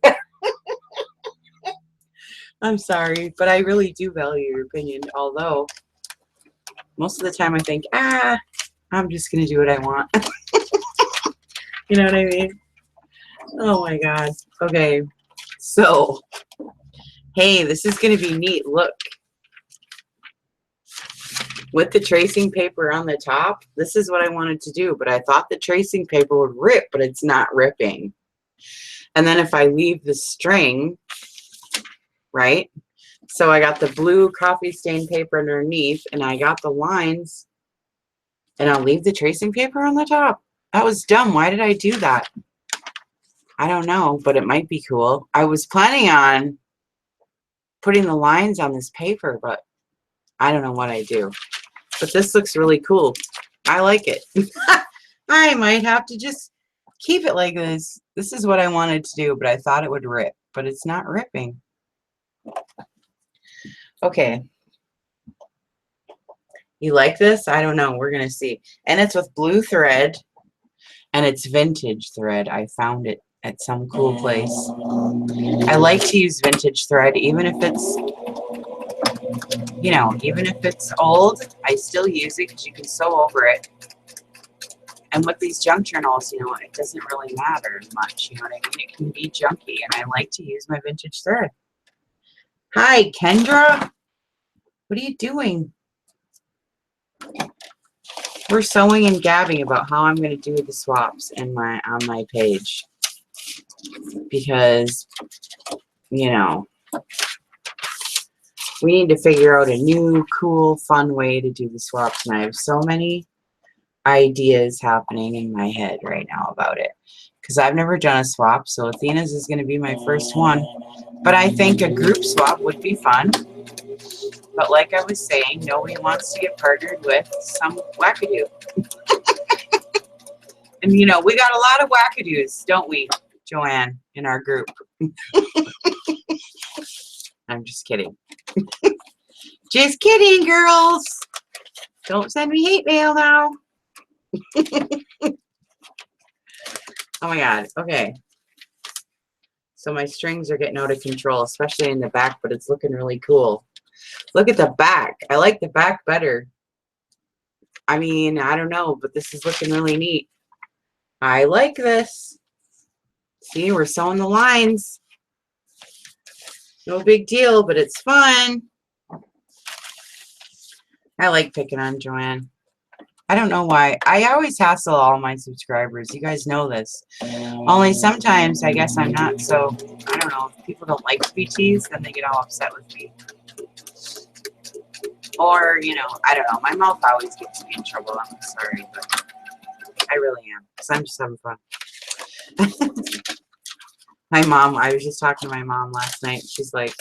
I'm sorry, but I really do value your opinion. Although most of the time I think, I'm just gonna do what I want. You know what I mean? Oh my God. Okay. So, hey, this is gonna be neat. Look. With the tracing paper on the top, this is what I wanted to do, but I thought the tracing paper would rip, but it's not ripping. And then if I leave the string, right? So I got the blue coffee stain paper underneath, and I got the lines, and I'll leave the tracing paper on the top. That was dumb. Why did I do that? I don't know, but it might be cool. I was planning on putting the lines on this paper, but I don't know what I do. But this looks really cool. I like it. I might have to just keep it like this. This is what I wanted to do, but I thought it would rip, but it's not ripping. Okay. You like this? I don't know. We're going to see. And it's with blue thread, and it's vintage thread. I found it at some cool place. I like to use vintage thread, even if it's, you know, even if it's old, I still use it because you can sew over it. And with these junk journals, you know, it doesn't really matter much. You know what I mean? It can be junky, and I like to use my vintage thread. Hi, Kendra. What are you doing? We're sewing and gabbing about how I'm going to do the swaps in on my page, because, you know, we need to figure out a new, cool, fun way to do the swaps, and I have so many ideas happening in my head right now about it, because I've never done a swap. So Athena's is going to be my first one, but I think a group swap would be fun. But like I was saying, nobody wants to get partnered with some wackadoo. And you know, we got a lot of wackadoos, don't we, Joanne, in our group? I'm just kidding. Just kidding, girls. Don't send me hate mail now. Oh my God. Okay. So my strings are getting out of control, especially in the back, but it's looking really cool. Look at the back. I like the back better. I mean, I don't know, but this is looking really neat. I like this. See, we're sewing the lines. No big deal, but it's fun. I like picking on Joanne. I don't know why. I always hassle all my subscribers. You guys know this. Only sometimes I guess I'm not so, I don't know, if people don't like to be teased, then they get all upset with me. Or, you know, I don't know. My mouth always gets me in trouble. I'm sorry, but I really am. Because I'm just having fun. My mom, I was just talking to my mom last night. She's like,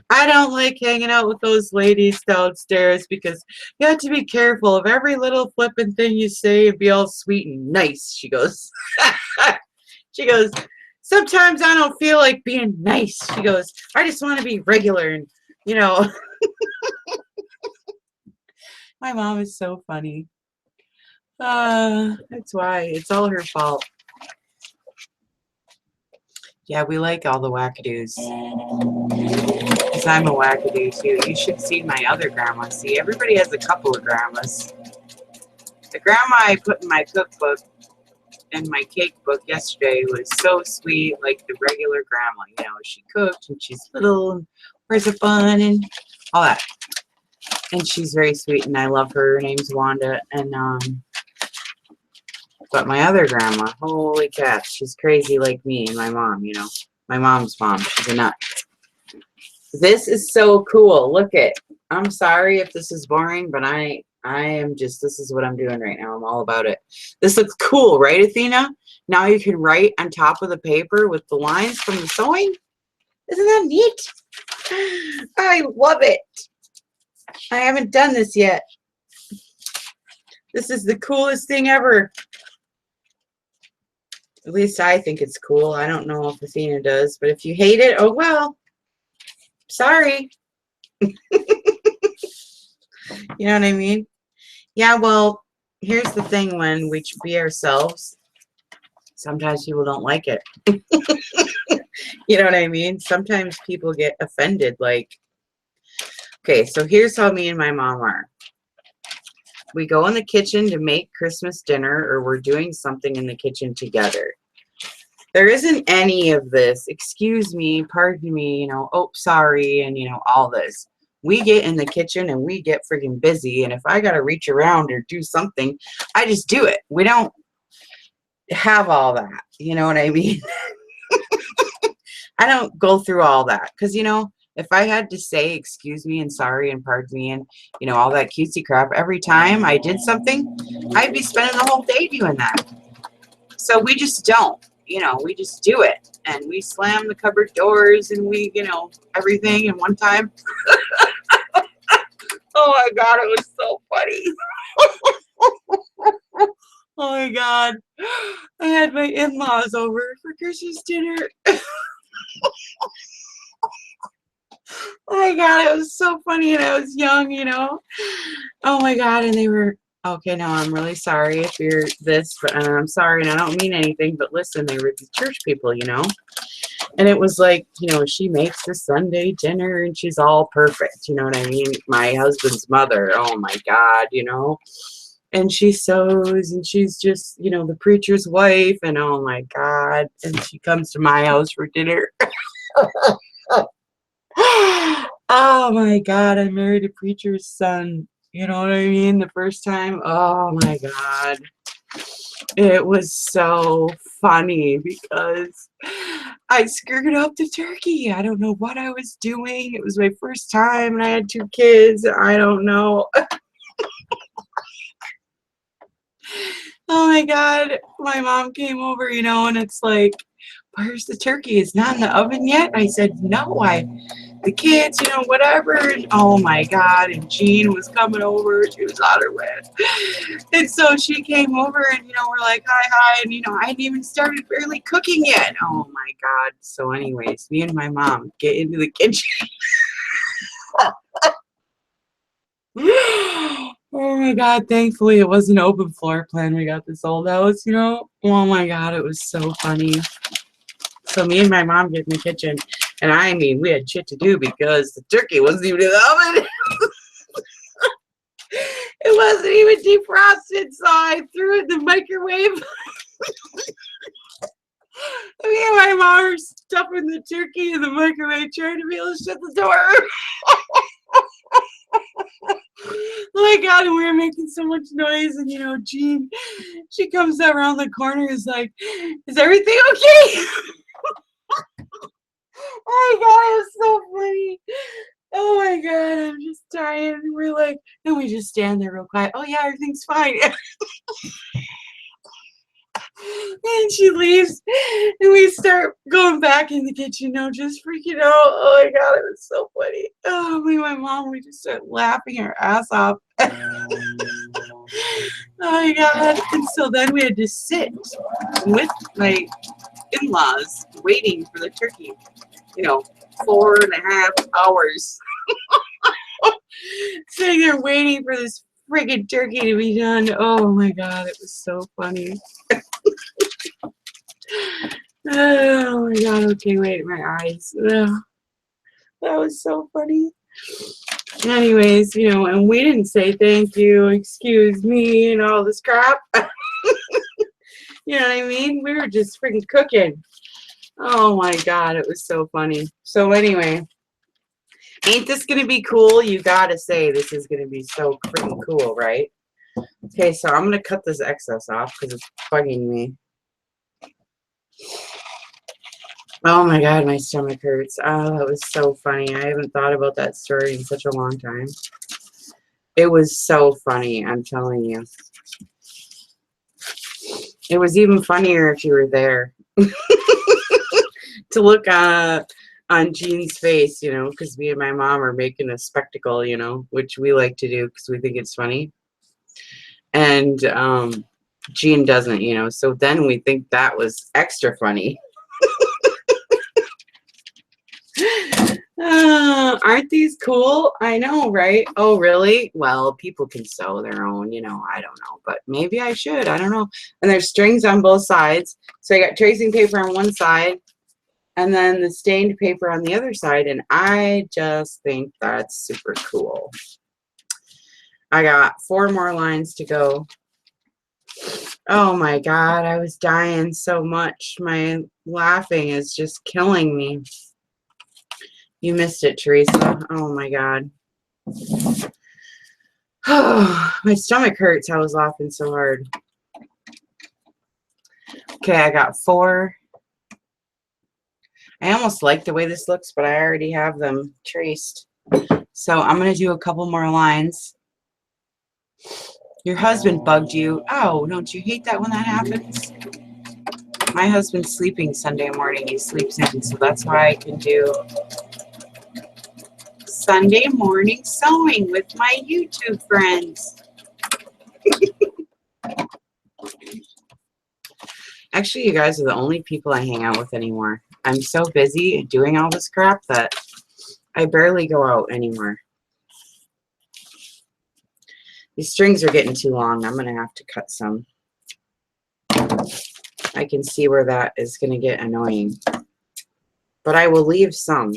I don't like hanging out with those ladies downstairs because you have to be careful of every little flippin' thing you say and be all sweet and nice. She goes, she goes, sometimes I don't feel like being nice. She goes, I just want to be regular and, you know. My mom is so funny. That's why. It's all her fault. Yeah, we like all the wackadoos. Because I'm a wackadoo too. You should see my other grandma. See, everybody has a couple of grandmas. The grandma I put in my cookbook and my cake book yesterday was so sweet, like the regular grandma. You know, she cooked and she's little and wears a bun and all that. And she's very sweet and I love her. Her name's Wanda. And but my other grandma, holy cats, she's crazy like me and my mom, you know. My mom's mom. She's a nut. This is so cool. Look it. I'm sorry if this is boring, but I am just, this is what I'm doing right now. I'm all about it. This looks cool, right, Athena? Now you can write on top of the paper with the lines from the sewing. Isn't that neat? I love it. I haven't done this yet. This is the coolest thing ever. At least I think it's cool. I don't know if Athena does, but if you hate it, oh well. Sorry. You know what I mean? Yeah, well, here's the thing when we be ourselves. Sometimes people don't like it. You know what I mean? Sometimes people get offended. Like, okay, so here's how me and my mom are. We go in the kitchen to make Christmas dinner, or we're doing something in the kitchen together. There isn't any of this, excuse me, pardon me, you know, oh, sorry, and, you know, all this. We get in the kitchen and we get freaking busy. And if I got to reach around or do something, I just do it. We don't have all that. You know what I mean? I don't go through all that. Because, you know, if I had to say excuse me and sorry and pardon me and, you know, all that cutesy crap every time I did something, I'd be spending the whole day doing that. So we just don't. You know, we just do it. And we slam the cupboard doors and we, you know, everything. And one time, oh my God, it was so funny. Oh my God. I had my in-laws over for Christmas dinner. Oh my God, it was so funny. And I was young, you know. Oh my God. And they were, okay, now I'm really sorry if you're this, but I'm sorry and I don't mean anything, but listen, they were the church people, you know. And it was like, you know, she makes the Sunday dinner and she's all perfect, you know what I mean? My husband's mother, oh my God, you know. And she sews and she's just, you know, the preacher's wife, and oh my God. And she comes to my house for dinner. Oh my God, I married a preacher's son. You know what I mean? The first time. Oh my God. It was so funny because I screwed up the turkey. I don't know what I was doing. It was my first time and I had 2 kids. I don't know. Oh my God. My mom came over, you know, and it's like, where's the turkey? It's not in the oven yet. I said, no, the kids, you know, whatever. And oh my God. And Jean was coming over. She was on her way. And so she came over and, you know, we're like, hi, hi. And, you know, I hadn't even started barely cooking yet. Oh my God. So anyways, me and my mom get into the kitchen. Oh my God. Thankfully, it was an open floor plan. We got this old house, you know. Oh my God. It was so funny. So me and my mom get in the kitchen. And I mean, we had shit to do because the turkey wasn't even in the oven. It wasn't even defrosted, so I threw it in the microwave. Me and my mom are stuffing the turkey in the microwave, trying to be able to shut the door. Oh my God, and we were making so much noise, and you know, Jean, she comes around the corner, is like, is everything okay? Oh my God, it was so funny. Oh my God, I'm just dying. And we're like, and we just stand there real quiet. Oh yeah, everything's fine. And she leaves, and we start going back in the kitchen, you know, just freaking out. Oh my God, it was so funny. Oh, me and my mom, we just started laughing our ass off. Oh my God. And so then we had to sit with my in-laws waiting for the turkey, you know, 4.5 hours. Sitting there waiting for this friggin' turkey to be done. Oh my God, it was so funny. Oh my God, okay, wait, my eyes. Ugh. That was so funny. Anyways, you know, and we didn't say thank you, excuse me, and all this crap. You know what I mean? We were just freaking cooking. Oh my God, it was so funny. So anyway, ain't this gonna be cool? You gotta say this is gonna be so freaking cool, right? Okay, so I'm gonna cut this excess off because it's bugging me. Oh my God, my stomach hurts. Oh, that was so funny. I haven't thought about that story in such a long time. It was so funny, I'm telling you. It was even funnier if you were there. To look on Jean's face, you know, because me and my mom are making a spectacle, you know, which we like to do because we think it's funny. And Jean doesn't, you know, so then we think that was extra funny. Aren't these cool? I know, right? Oh, really? Well, people can sew their own, you know, I don't know, but maybe I should. I don't know. And there's strings on both sides. So I got tracing paper on one side and then the stained paper on the other side, and I just think that's super cool. I got 4 more lines to go. Oh my God, I was dying so much. My laughing is just killing me. You missed it, Teresa. Oh my God. My stomach hurts. I was laughing so hard. Okay, I got 4. I almost like the way this looks, but I already have them traced. So I'm going to do a couple more lines. Your husband bugged you. Oh, don't you hate that when that happens? My husband's sleeping Sunday morning. He sleeps in, so that's why I can do Sunday morning sewing with my YouTube friends. Actually, you guys are the only people I hang out with anymore. I'm so busy doing all this crap that I barely go out anymore. These strings are getting too long. I'm going to have to cut some. I can see where that is going to get annoying. But I will leave some.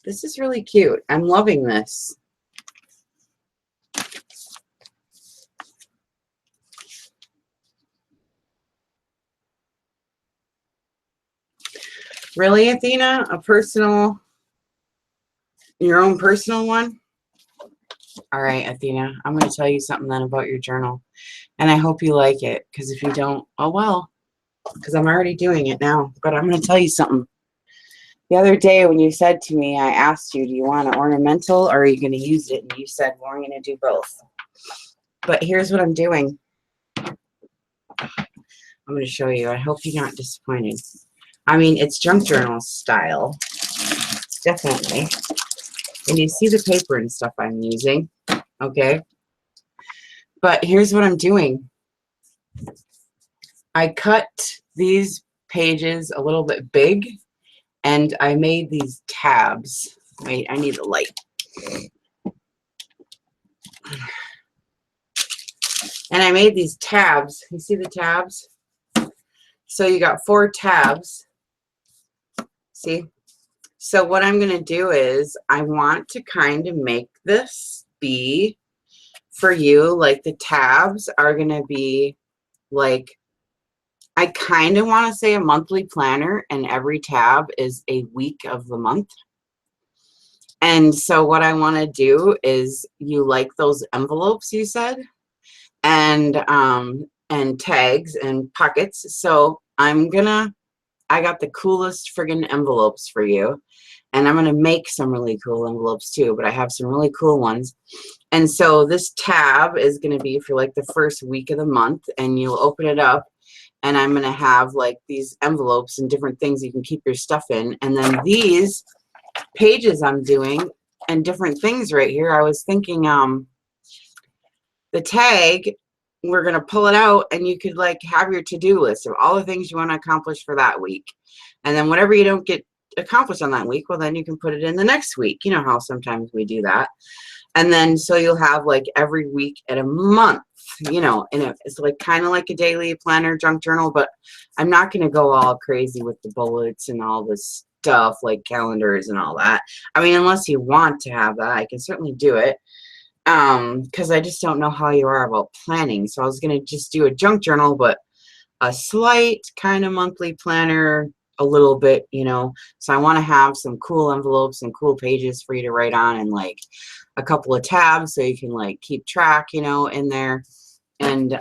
This is really cute. I'm loving this. Really, Athena? Your own personal one? All right, Athena, I'm going to tell you something then about your journal. And I hope you like it, because if you don't, oh well, because I'm already doing it now. But I'm going to tell you something. The other day when you said to me, I asked you, do you want an ornamental or are you going to use it? And you said, well, I'm going to do both. But here's what I'm doing. I'm going to show you. I hope you're not disappointed. I mean, it's junk journal style. Definitely. And you see the paper and stuff I'm using. Okay. But here's what I'm doing. I cut these pages a little bit big and I made these tabs. Wait, I need the light. And I made these tabs. You see the tabs? So you got 4 tabs. See? So what I'm going to do is I want to kind of make this be for you, like the tabs are going to be like, I kind of want to say a monthly planner, and every tab is a week of the month. And so what I want to do is, you like those envelopes you said, and tags and pockets. So I got the coolest friggin' envelopes for you. And I'm going to make some really cool envelopes too, but I have some really cool ones. And so this tab is going to be for like the first week of the month, and you'll open it up and I'm going to have like these envelopes and different things you can keep your stuff in. And then these pages I'm doing and different things right here, I was thinking the tag, we're going to pull it out and you could like have your to-do list of all the things you want to accomplish for that week. And then whatever you don't get accomplished on that week, well, then you can put it in the next week. You know how sometimes we do that. And then so you'll have like every week at a month, you know, and it's like kind of like a daily planner junk journal, but I'm not going to go all crazy with the bullets and all this stuff like calendars and all that. I mean, unless you want to have that, I can certainly do it. Because I just don't know how you are about planning. So I was going to just do a junk journal, but a slight kind of monthly planner, a little bit, you know. So I want to have some cool envelopes and cool pages for you to write on, and like a couple of tabs so you can like keep track, you know, in there. And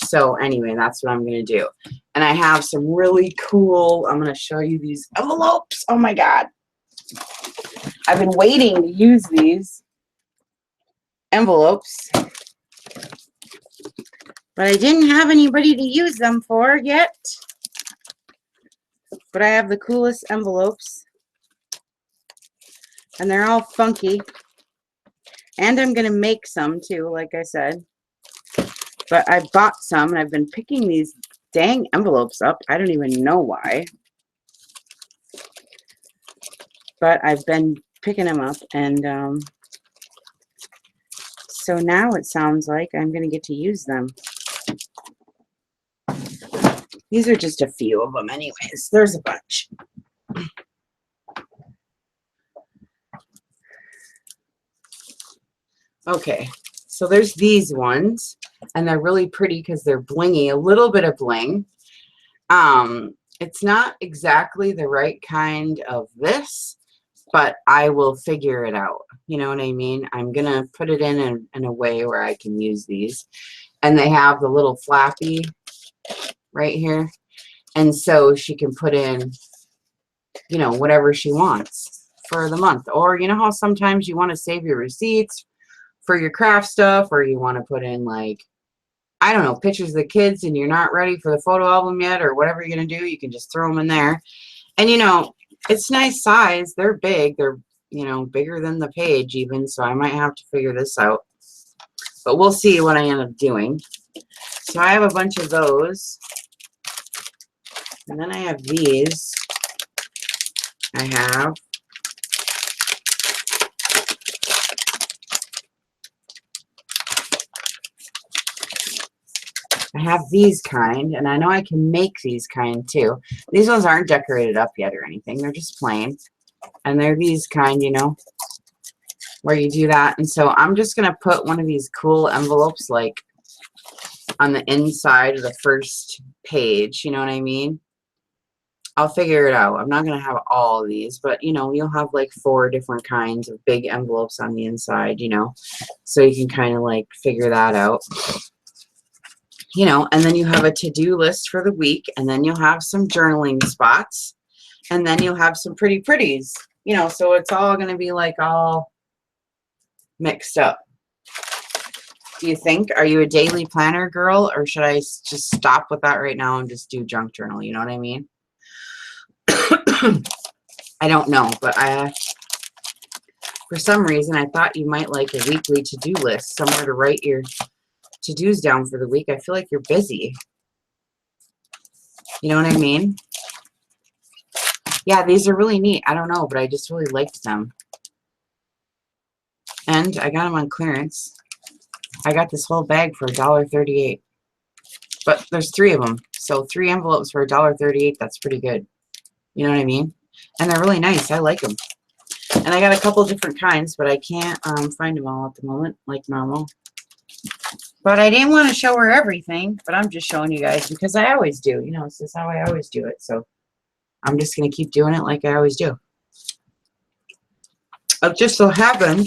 so anyway, that's what I'm going to do. And I have some really cool, I'm going to show you these envelopes. Oh my God. I've been waiting to use these envelopes, but I didn't have anybody to use them for yet. But I have the coolest envelopes, and they're all funky, and I'm gonna make some too, like I said. But I bought some, and I've been picking these dang envelopes up. I don't even know why. but I've been picking them up, and so now it sounds like I'm going to get to use them. These are just a few of them anyways. There's a bunch. Okay, so there's these ones, and they're really pretty because they're blingy, a little bit of bling. It's not exactly the right kind of this, but I will figure it out. You know what I mean? I'm going to put it in a way where I can use these. And they have the little flappy right here. And so she can put in, you know, whatever she wants for the month. Or you know how sometimes you want to save your receipts for your craft stuff, or you want to put in, like, I don't know, pictures of the kids and you're not ready for the photo album yet, or whatever you're going to do, you can just throw them in there. And, you know, it's nice size. They're big. They're, you know, bigger than the page even, so I might have to figure this out. But we'll see what I end up doing. So I have a bunch of those. And then I have these. I have these kind, and I know I can make these kind too. These ones aren't decorated up yet or anything. They're just plain. And they're these kind, you know, where you do that. And so I'm just going to put one of these cool envelopes, like, on the inside of the first page. You know what I mean? I'll figure it out. I'm not going to have all of these, but, you know, you'll have like 4 different kinds of big envelopes on the inside, you know, so you can kind of like figure that out. You know, and then you have a to-do list for the week, and then you'll have some journaling spots, and then you'll have some pretty pretties, you know, so it's all going to be like all mixed up. Do you think? Are you a daily planner girl, or should I just stop with that right now and just do junk journal? You know what I mean? I don't know, but for some reason, I thought you might like a weekly to-do list, somewhere to write your to-dos down for the week. I feel like you're busy. You know what I mean? Yeah, these are really neat. I don't know, but I just really liked them. And I got them on clearance. I got this whole bag for $1.38. But there's 3 of them. So 3 envelopes for $1.38. That's pretty good. You know what I mean? And they're really nice. I like them. And I got a couple different kinds, but I can't find them all at the moment, like normal. But I didn't want to show her everything, but I'm just showing you guys because I always do. You know, it's just how I always do it. So I'm just going to keep doing it like I always do. It just so happened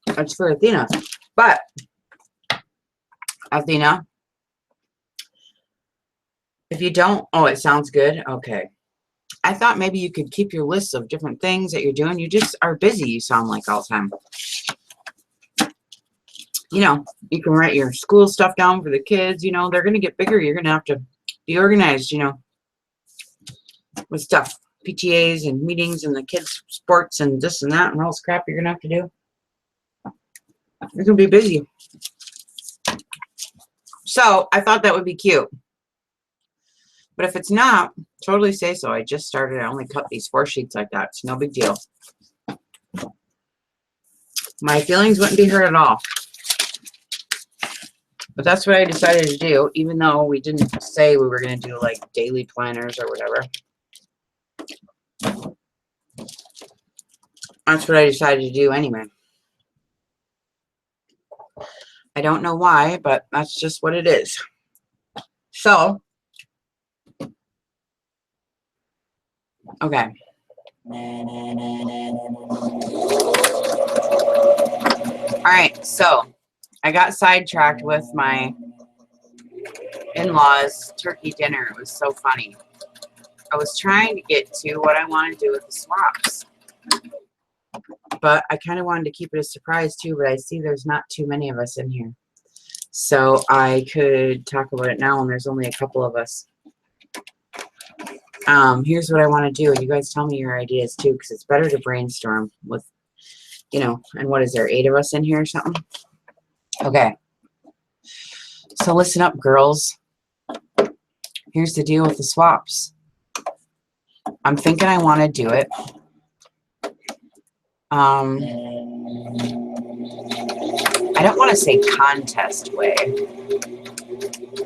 it's for Athena. But, Athena, if you don't, oh, it sounds good. Okay. I thought maybe you could keep your list of different things that you're doing. You just are busy, you sound like, all the time. You know, you can write your school stuff down for the kids. You know, they're going to get bigger. You're going to have to be organized, you know, with stuff. PTAs and meetings and the kids' sports and this and that and all this crap you're going to have to do. You're going to be busy. So, I thought that would be cute. But if it's not, totally say so. I just started. I only cut these 4 sheets like that. It's no big deal. My feelings wouldn't be hurt at all. But that's what I decided to do, even though we didn't say we were going to do, like, daily planners or whatever. That's what I decided to do anyway. I don't know why, but that's just what it is. So, okay. Alright, so I got sidetracked with my in-laws' turkey dinner. It was so funny. I was trying to get to what I want to do with the swaps. But I kind of wanted to keep it a surprise too, but I see there's not too many of us in here. So I could talk about it now, and there's only a couple of us. Here's what I want to do, and you guys tell me your ideas too, because it's better to brainstorm with, you know, and what is there, 8 of us in here or something? Okay. So listen up, girls. Here's the deal with the swaps. I'm thinking I want to do it I don't want to say contest way,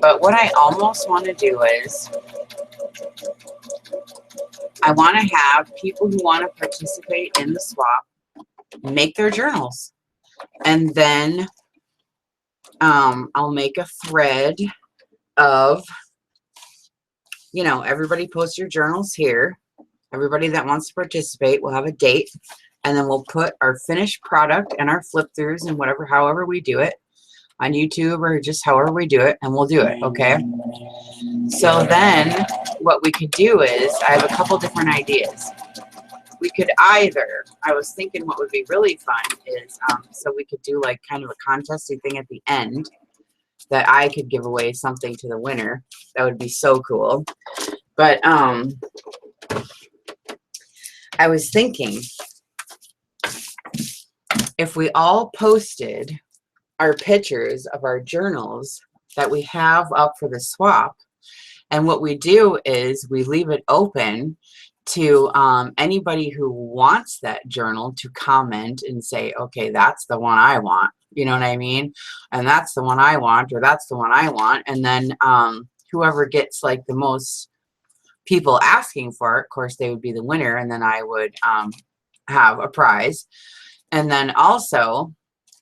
but what I almost want to do is I want to have people who want to participate in the swap make their journals. And then I'll make a thread of, you know, everybody post your journals here. Everybody that wants to participate will have a date. And then we'll put our finished product and our flip throughs and whatever, however we do it on YouTube or just however we do it, and we'll do it, okay? So then what we could do is, I have a couple different ideas. We could either, I was thinking what would be really fun is, so we could do like kind of a contesty thing at the end that I could give away something to the winner. That would be so cool. But I was thinking if we all posted our pictures of our journals that we have up for the swap, and what we do is we leave it open to anybody who wants that journal to comment and say, okay, that's the one I want. You know what I mean? And that's the one I want, or that's the one I want. And then whoever gets like the most people asking for it, of course, they would be the winner. And then I would have a prize. And then also,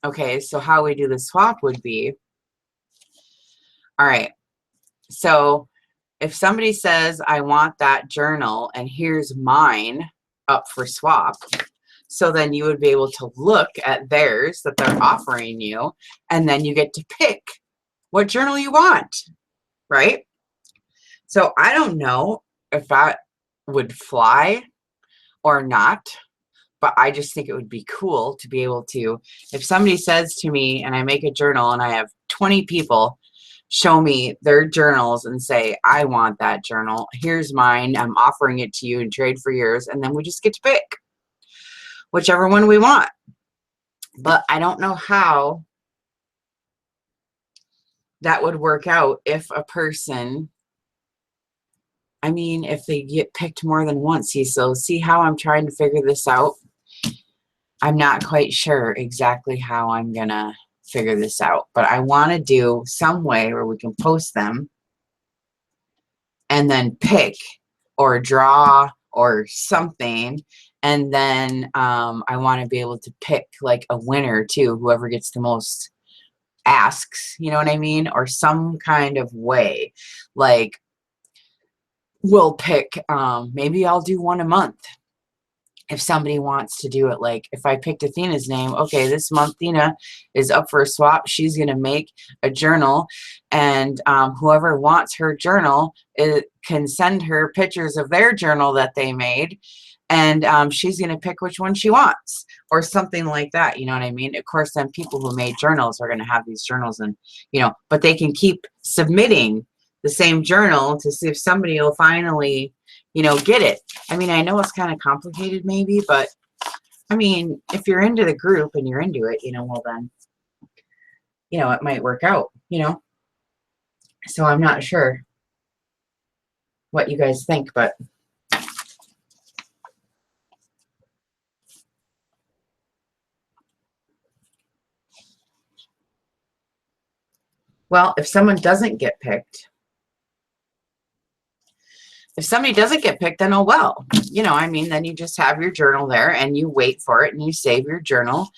okay, so how we do the swap would be, all right, so if somebody says, I want that journal and here's mine up for swap, so then you would be able to look at theirs that they're offering you, and then you get to pick what journal you want, right? So I don't know if that would fly or not, but I just think it would be cool to be able to, if somebody says to me and I make a journal and I have 20 people show me their journals and say, I want that journal, here's mine, I'm offering it to you and trade for yours, and then we just get to pick whichever one we want. But I don't know how that would work out if a person, I mean, if they get picked more than once. So see how I'm trying to figure this out? I'm not quite sure exactly how I'm gonna figure this out, but I want to do some way where we can post them and then pick or draw or something, and then I want to be able to pick like a winner too, whoever gets the most asks, you know what I mean, or some kind of way, like we'll pick maybe I'll do one a month. If somebody wants to do it, like if I picked Athena's name, okay, this month Athena is up for a swap. She's going to make a journal, and whoever wants her journal can send her pictures of their journal that they made, and she's going to pick which one she wants or something like that. You know what I mean? Of course, then people who made journals are going to have these journals, and, you know, but they can keep submitting the same journal to see if somebody will finally, you know, get it. I mean, I know it's kind of complicated maybe, but I mean, if you're into the group and you're into it, you know, well then, you know, it might work out, you know. So I'm not sure what you guys think, but well, if someone doesn't get picked, if somebody doesn't get picked, then oh well, you know, I mean, then you just have your journal there and you wait for it and you save your journal.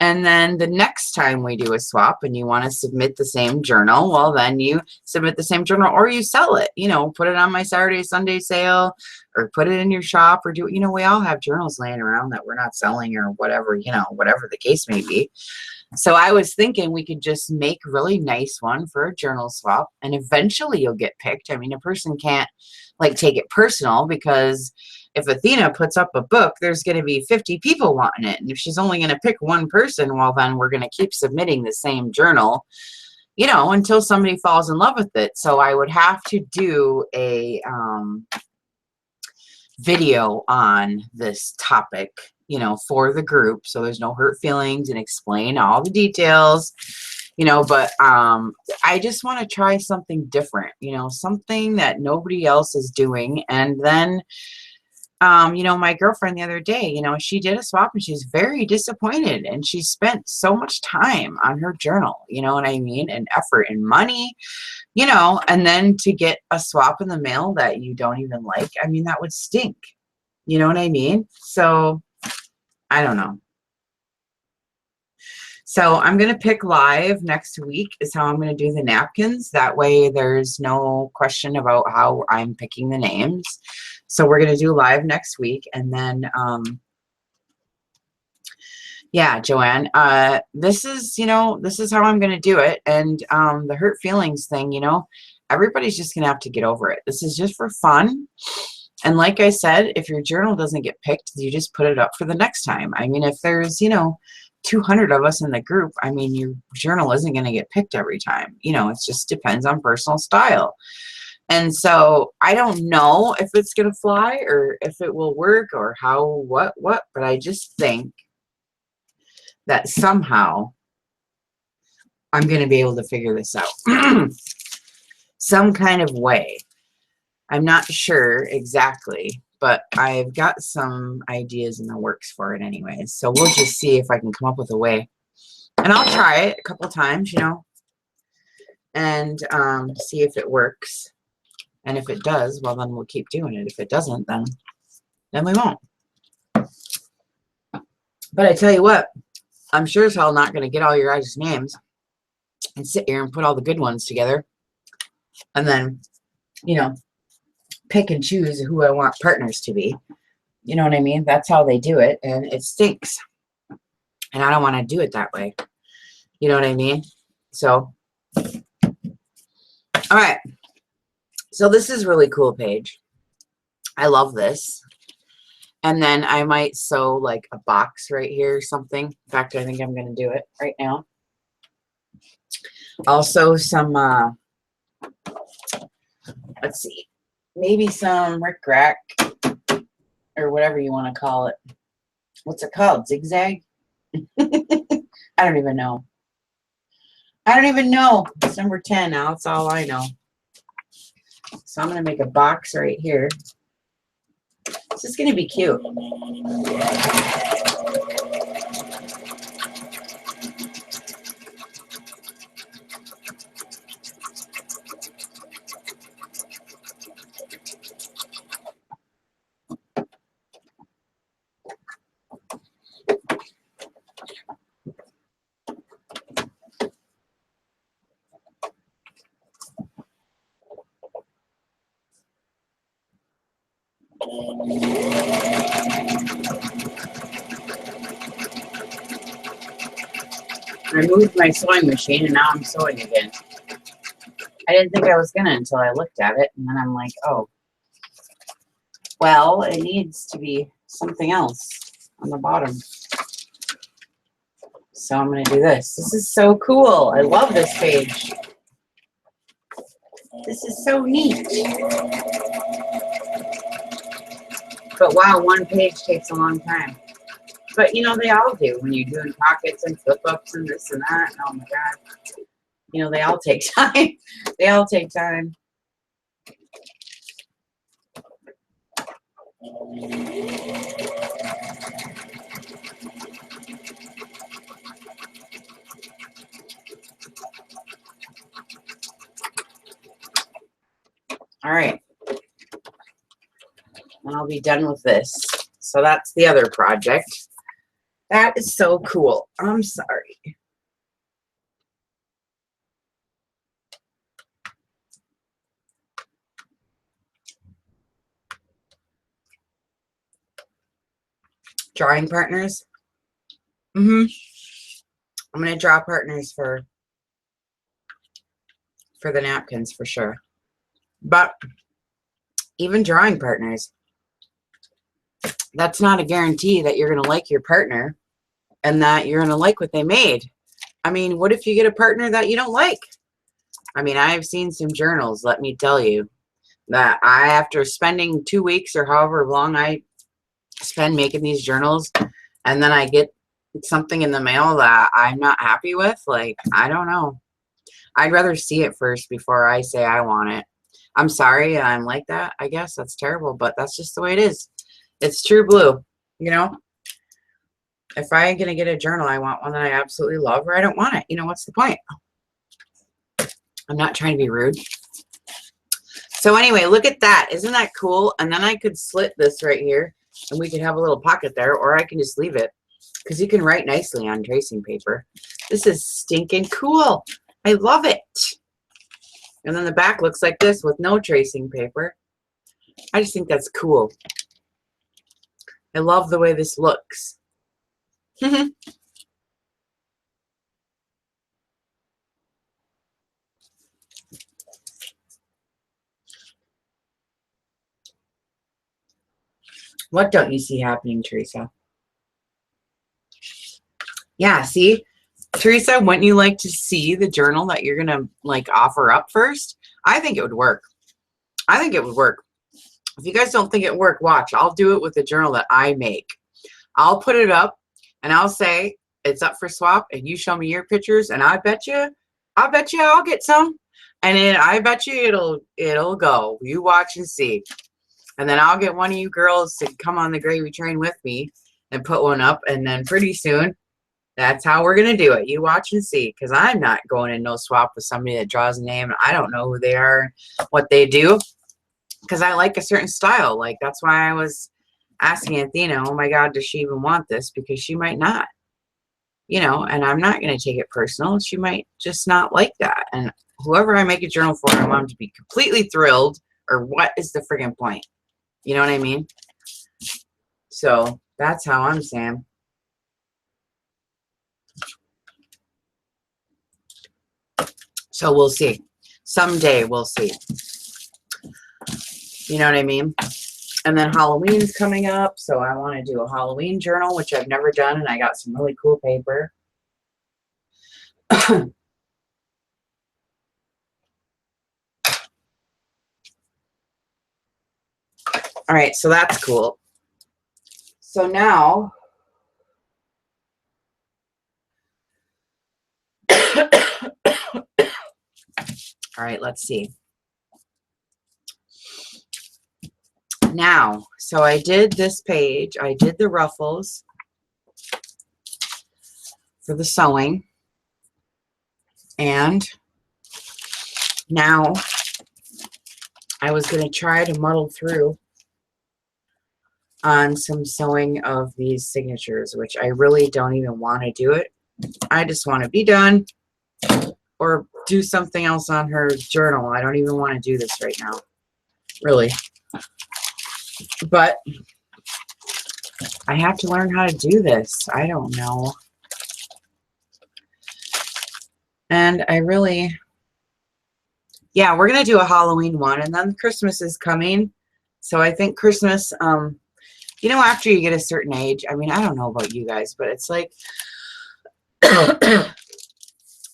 And then the next time we do a swap and you want to submit the same journal, well, then you submit the same journal or you sell it, you know, put it on my Saturday, Sunday sale, or put it in your shop, or do, you know, we all have journals laying around that we're not selling or whatever, you know, whatever the case may be. So I was thinking we could just make a really nice one for a journal swap, and eventually you'll get picked. I mean, a person can't like take it personal, because if Athena puts up a book, there's going to be 50 people wanting it. And if she's only going to pick one person, well, then we're going to keep submitting the same journal, you know, until somebody falls in love with it. So I would have to do a video on this topic, you know, for the group, so there's no hurt feelings, and explain all the details, you know. But I just want to try something different, you know, something that nobody else is doing. And then You know, my girlfriend the other day, you know, she did a swap and she's very disappointed, and she spent so much time on her journal, you know what I mean, and effort and money, you know, and then to get a swap in the mail that you don't even like, I mean, that would stink. You know what I mean? So I don't know. So I'm going to pick live next week is how I'm going to do the napkins. That way there's no question about how I'm picking the names. So we're going to do live next week. And then, yeah, Joanne, this is, you know, this is how I'm going to do it. And the hurt feelings thing, you know, everybody's just going to have to get over it. This is just for fun. And like I said, if your journal doesn't get picked, you just put it up for the next time. I mean, if there's, you know, 200 of us in the group, I mean, your journal isn't going to get picked every time. You know, it just depends on personal style. And so I don't know if it's going to fly or if it will work or how, what, but I just think that somehow I'm going to be able to figure this out some kind of way. I'm not sure exactly, but I've got some ideas in the works for it anyways. So we'll just see if I can come up with a way. And I'll try it a couple times, you know, and see if it works. And if it does, well, then we'll keep doing it. If it doesn't, then we won't. But I tell you what, I'm sure as hell not going to get all your guys' names and sit here and put all the good ones together. And then, you know, pick and choose who I want partners to be. You know what I mean? That's how they do it, and it stinks. And I don't want to do it that way. You know what I mean? So, all right. So this is really cool page. I love this. And then I might sew like a box right here or something. In fact, I think I'm going to do it right now. Also some, let's see, maybe some rickrack or whatever you want to call it. What's it called? Zigzag? I don't even know. I don't even know. It's number 10 now. That's all I know. So I'm going to make a box right here. This is going to be cute. I moved my sewing machine and now I'm sewing again. I didn't think I was gonna until I looked at it, and then I'm like, oh, well, it needs to be something else on the bottom. So I'm gonna do this. This is so cool. I love this page. This is so neat. But wow, one page takes a long time. But you know, they all do when you're doing pockets and flip ups and this and that. Oh my God. You know, they all take time. They all take time. All right. And I'll be done with this. So that's the other project. That is so cool. I'm sorry. Drawing partners. I'm going to draw partners for the napkins for sure. But even drawing partners, that's not a guarantee that you're going to like your partner and that you're going to like what they made. I mean, what if you get a partner that you don't like? I mean, I've seen some journals, let me tell you, that after spending 2 weeks or however long I spend making these journals, and then I get something in the mail that I'm not happy with, like, I don't know. I'd rather see it first before I say I want it. I'm sorry I'm like that, I guess. That's terrible, but that's just the way it is. It's true blue. You know, if I'm going to get a journal, I want one that I absolutely love, or I don't want it. You know, what's the point? I'm not trying to be rude. So anyway, look at that. Isn't that cool? And then I could slit this right here, and we could have a little pocket there, or I can just leave it, because you can write nicely on tracing paper. This is stinking cool. I love it. And then the back looks like this with no tracing paper. I just think that's cool. I love the way this looks. What don't you see happening, Teresa? Yeah, see? Teresa, wouldn't you like to see the journal that you're going to like offer up first? I think it would work. I think it would work. If you guys don't think it would work, watch. I'll do it with the journal that I make. I'll put it up and I'll say it's up for swap, and you show me your pictures, and I bet you I'll get some. And then I bet you it'll go. You watch and see. And then I'll get one of you girls to come on the gravy train with me and put one up, and then pretty soon that's how we're going to do it. You watch and see, because I'm not going in no swap with somebody that draws a name. I don't know who they are, what they do, because I like a certain style. Like, that's why I was asking Athena, oh my God, does she even want this? Because she might not, you know, and I'm not going to take it personal. She might just not like that. And whoever I make a journal for, I want them to be completely thrilled, or what is the friggin' point? You know what I mean? So that's how I'm saying. So we'll see. Someday we'll see. You know what I mean? And then Halloween's coming up, so I want to do a Halloween journal, which I've never done, and I got some really cool paper. All right, so that's cool. So now, all right, let's see. Now, so I did this page. I did the ruffles for the sewing. And now I was going to try to muddle through on some sewing of these signatures, which I really don't even want to do it. I just want to be done or do something else on her journal. I don't even want to do this right now, really. But I have to learn how to do this. I don't know. And I really, yeah, we're going to do a Halloween one, and then Christmas is coming. So I think Christmas, you know, after you get a certain age, I mean, I don't know about you guys, but it's like,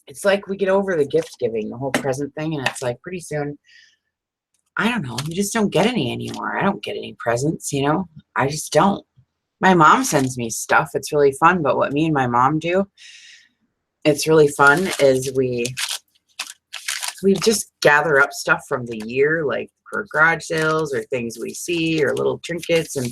it's like we get over the gift giving, the whole present thing, and it's like pretty soon, I don't know, you just don't get any anymore. I don't get any presents, you know, I just don't. My mom sends me stuff. It's really fun, but what me and my mom do, it's really fun, is we just gather up stuff from the year, like for garage sales or things we see, or little trinkets and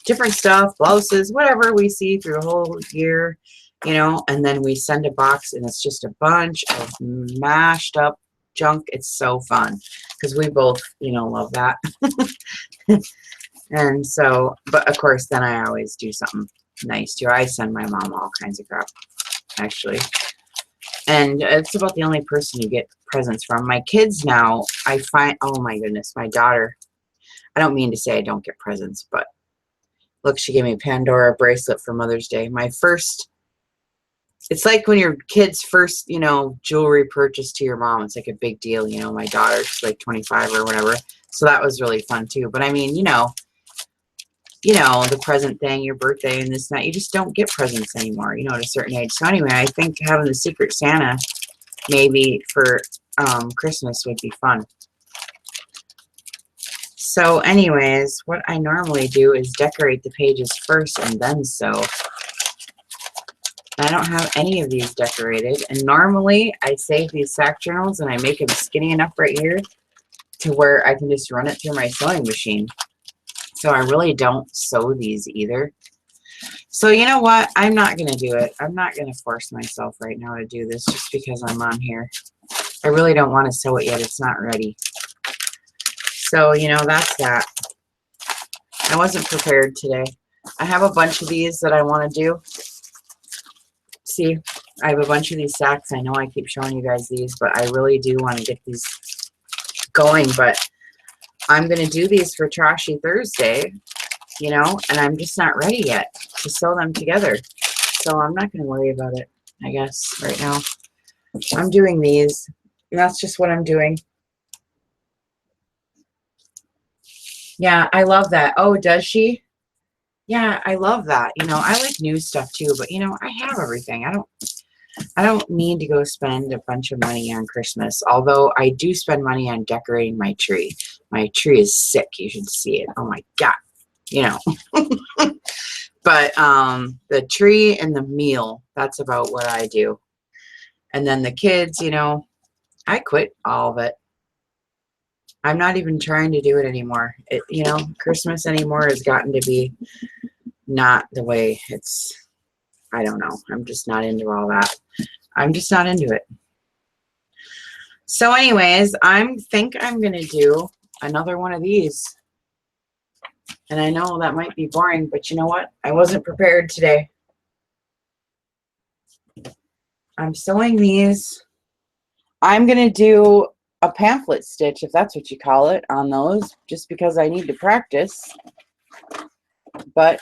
different stuff, blouses, whatever we see through the whole year, you know, and then we send a box, and it's just a bunch of mashed up junk. It's so fun because we both, you know, love that. And so, but of course, then I always do something nice too. I send my mom all kinds of crap, actually. And it's about the only person you get presents from. My kids now, I find, oh my goodness, my daughter, I don't mean to say I don't get presents, but look, she gave me a Pandora bracelet for Mother's Day. My first, it's like when your kid's first, you know, jewelry purchase to your mom, it's like a big deal, you know. My daughter's like 25 or whatever. So that was really fun too. But I mean, you know, the present thing, your birthday and this and that, you just don't get presents anymore, you know, at a certain age. So anyway, I think having the Secret Santa maybe for Christmas would be fun. So anyways, what I normally do is decorate the pages first and then sew. I don't have any of these decorated. And normally I save these sack journals and I make them skinny enough right here to where I can just run it through my sewing machine. So I really don't sew these either. So you know what? I'm not going to do it. I'm not going to force myself right now to do this just because I'm on here. I really don't want to sew it yet. It's not ready. So, you know, that's that. I wasn't prepared today. I have a bunch of these that I want to do. See, I have a bunch of these sacks. I know I keep showing you guys these, but I really do want to get these going. But I'm going to do these for Trashy Thursday, you know, and I'm just not ready yet to sew them together. So I'm not going to worry about it, I guess, right now. I'm doing these, and that's just what I'm doing. Yeah, I love that. Oh, does she? Yeah, I love that. You know, I like new stuff too, but you know, I have everything. I don't need to go spend a bunch of money on Christmas, although I do spend money on decorating my tree. My tree is sick. You should see it. Oh my God. You know. But the tree and the meal, that's about what I do. And then the kids, you know, I quit all of it. I'm not even trying to do it anymore. You know, Christmas anymore has gotten to be not the way it's, I don't know. I'm just not into all that. I'm just not into it. So anyways, think I'm going to do another one of these. And I know that might be boring, but you know what? I wasn't prepared today. I'm sewing these. I'm going to do a pamphlet stitch, if that's what you call it, on those, just because I need to practice. But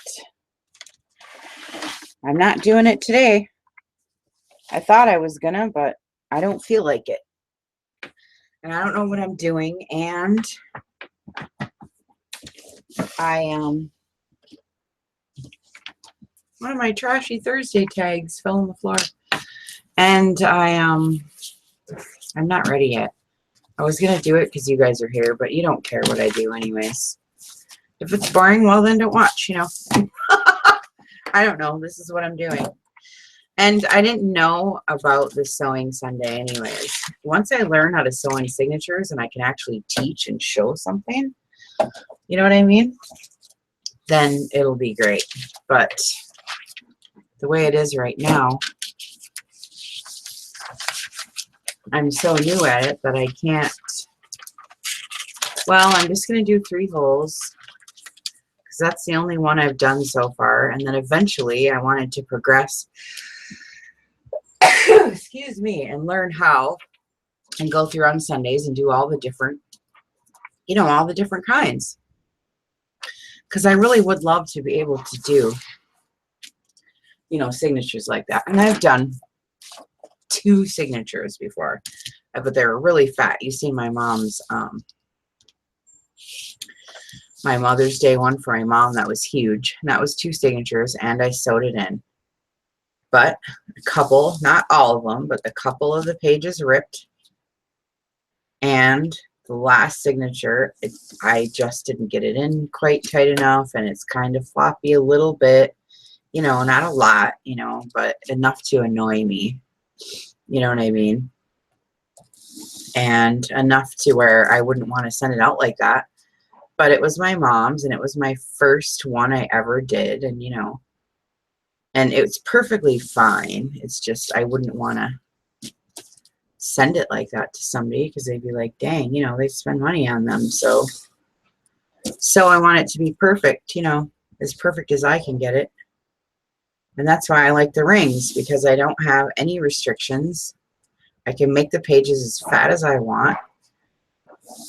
I'm not doing it today. I thought I was gonna, but I don't feel like it. And I don't know what I'm doing. And one of my Trashy Thursday tags fell on the floor. And I'm not ready yet. I was gonna do it because you guys are here, but you don't care what I do anyways. If it's boring, well then don't watch, you know. I don't know. This is what I'm doing. And I didn't know about the Sewing Sunday anyways. Once I learn how to sew in signatures and I can actually teach and show something, you know what I mean? Then it'll be great. But the way it is right now, I'm so new at it that I can't. Well, I'm just going to do 3 holes because that's the only one I've done so far. And then eventually I wanted to progress, excuse me, and learn how and go through on Sundays and do all the different, you know, all the different kinds. Because I really would love to be able to do, you know, signatures like that. And I've done 2 signatures before, but they were really fat. You see my mom's, my Mother's Day one for my mom, that was huge. And that was 2 signatures, and I sewed it in. But a couple, not all of them, but a couple of the pages ripped. And the last signature, I just didn't get it in quite tight enough, and it's kind of floppy a little bit. You know, not a lot, you know, but enough to annoy me. You know what I mean? And enough to where I wouldn't want to send it out like that. But it was my mom's, and it was my first one I ever did, and, you know, and it's perfectly fine. It's just I wouldn't want to send it like that to somebody because they'd be like, dang, you know, they spend money on them. So I want it to be perfect, you know, as perfect as I can get it. And that's why I like the rings, because I don't have any restrictions. I can make the pages as fat as I want,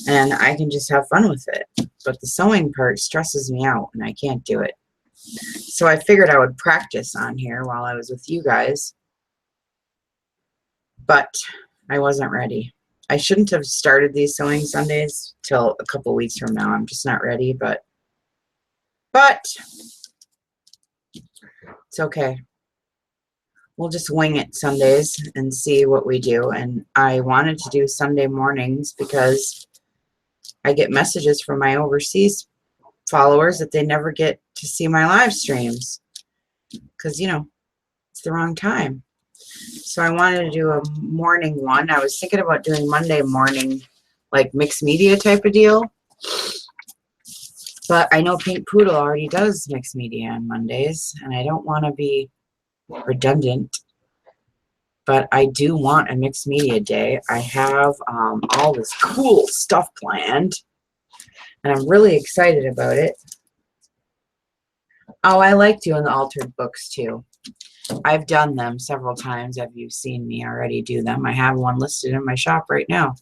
and I can just have fun with it. But the sewing part stresses me out, and I can't do it. So I figured I would practice on here while I was with you guys, but I wasn't ready. I shouldn't have started these Sewing Sundays till a couple weeks from now. I'm just not ready, but it's okay. We'll just wing it Sundays and see what we do. And I wanted to do Sunday mornings because I get messages from my overseas followers that they never get to see my live streams because, you know, it's the wrong time. So I wanted to do a morning one. I was thinking about doing Monday morning, like mixed media type of deal. But I know Pink Poodle already does mixed media on Mondays, and I don't want to be redundant, but I do want a mixed media day. I have all this cool stuff planned, and I'm really excited about it. Oh, I like doing the altered books too. I've done them several times. Have you seen me already do them? I have one listed in my shop right now.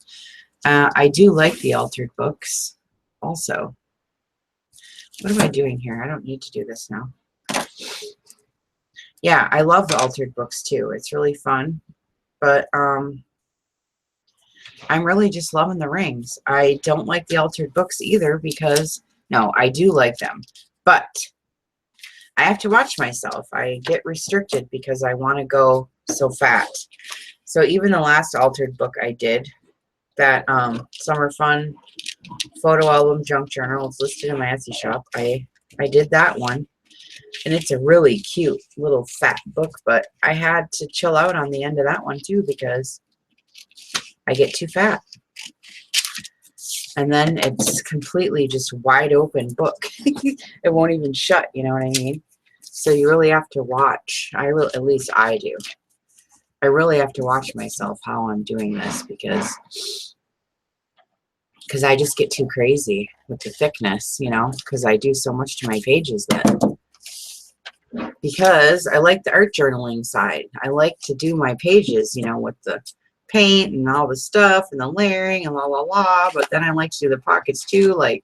I do like the altered books also. What am I doing here? I don't need to do this now. Yeah, I love the altered books too. It's really fun. But I'm really just loving the rings. I don't like the altered books either because, no, I do like them. But I have to watch myself. I get restricted because I want to go so fat. So even the last altered book I did, that Summer Fun photo album junk journal, it's listed in my Etsy shop. I did that one, and it's a really cute little fat book, but I had to chill out on the end of that one too because I get too fat. And then it's completely just wide open book. It won't even shut, you know what I mean? So you really have to watch. At least I do. I really have to watch myself how I'm doing this because I just get too crazy with the thickness, you know, because I do so much to my pages then. Because I like the art journaling side. I like to do my pages, you know, with the paint and all the stuff and the layering and la la la, but then I like to do the pockets too. Like,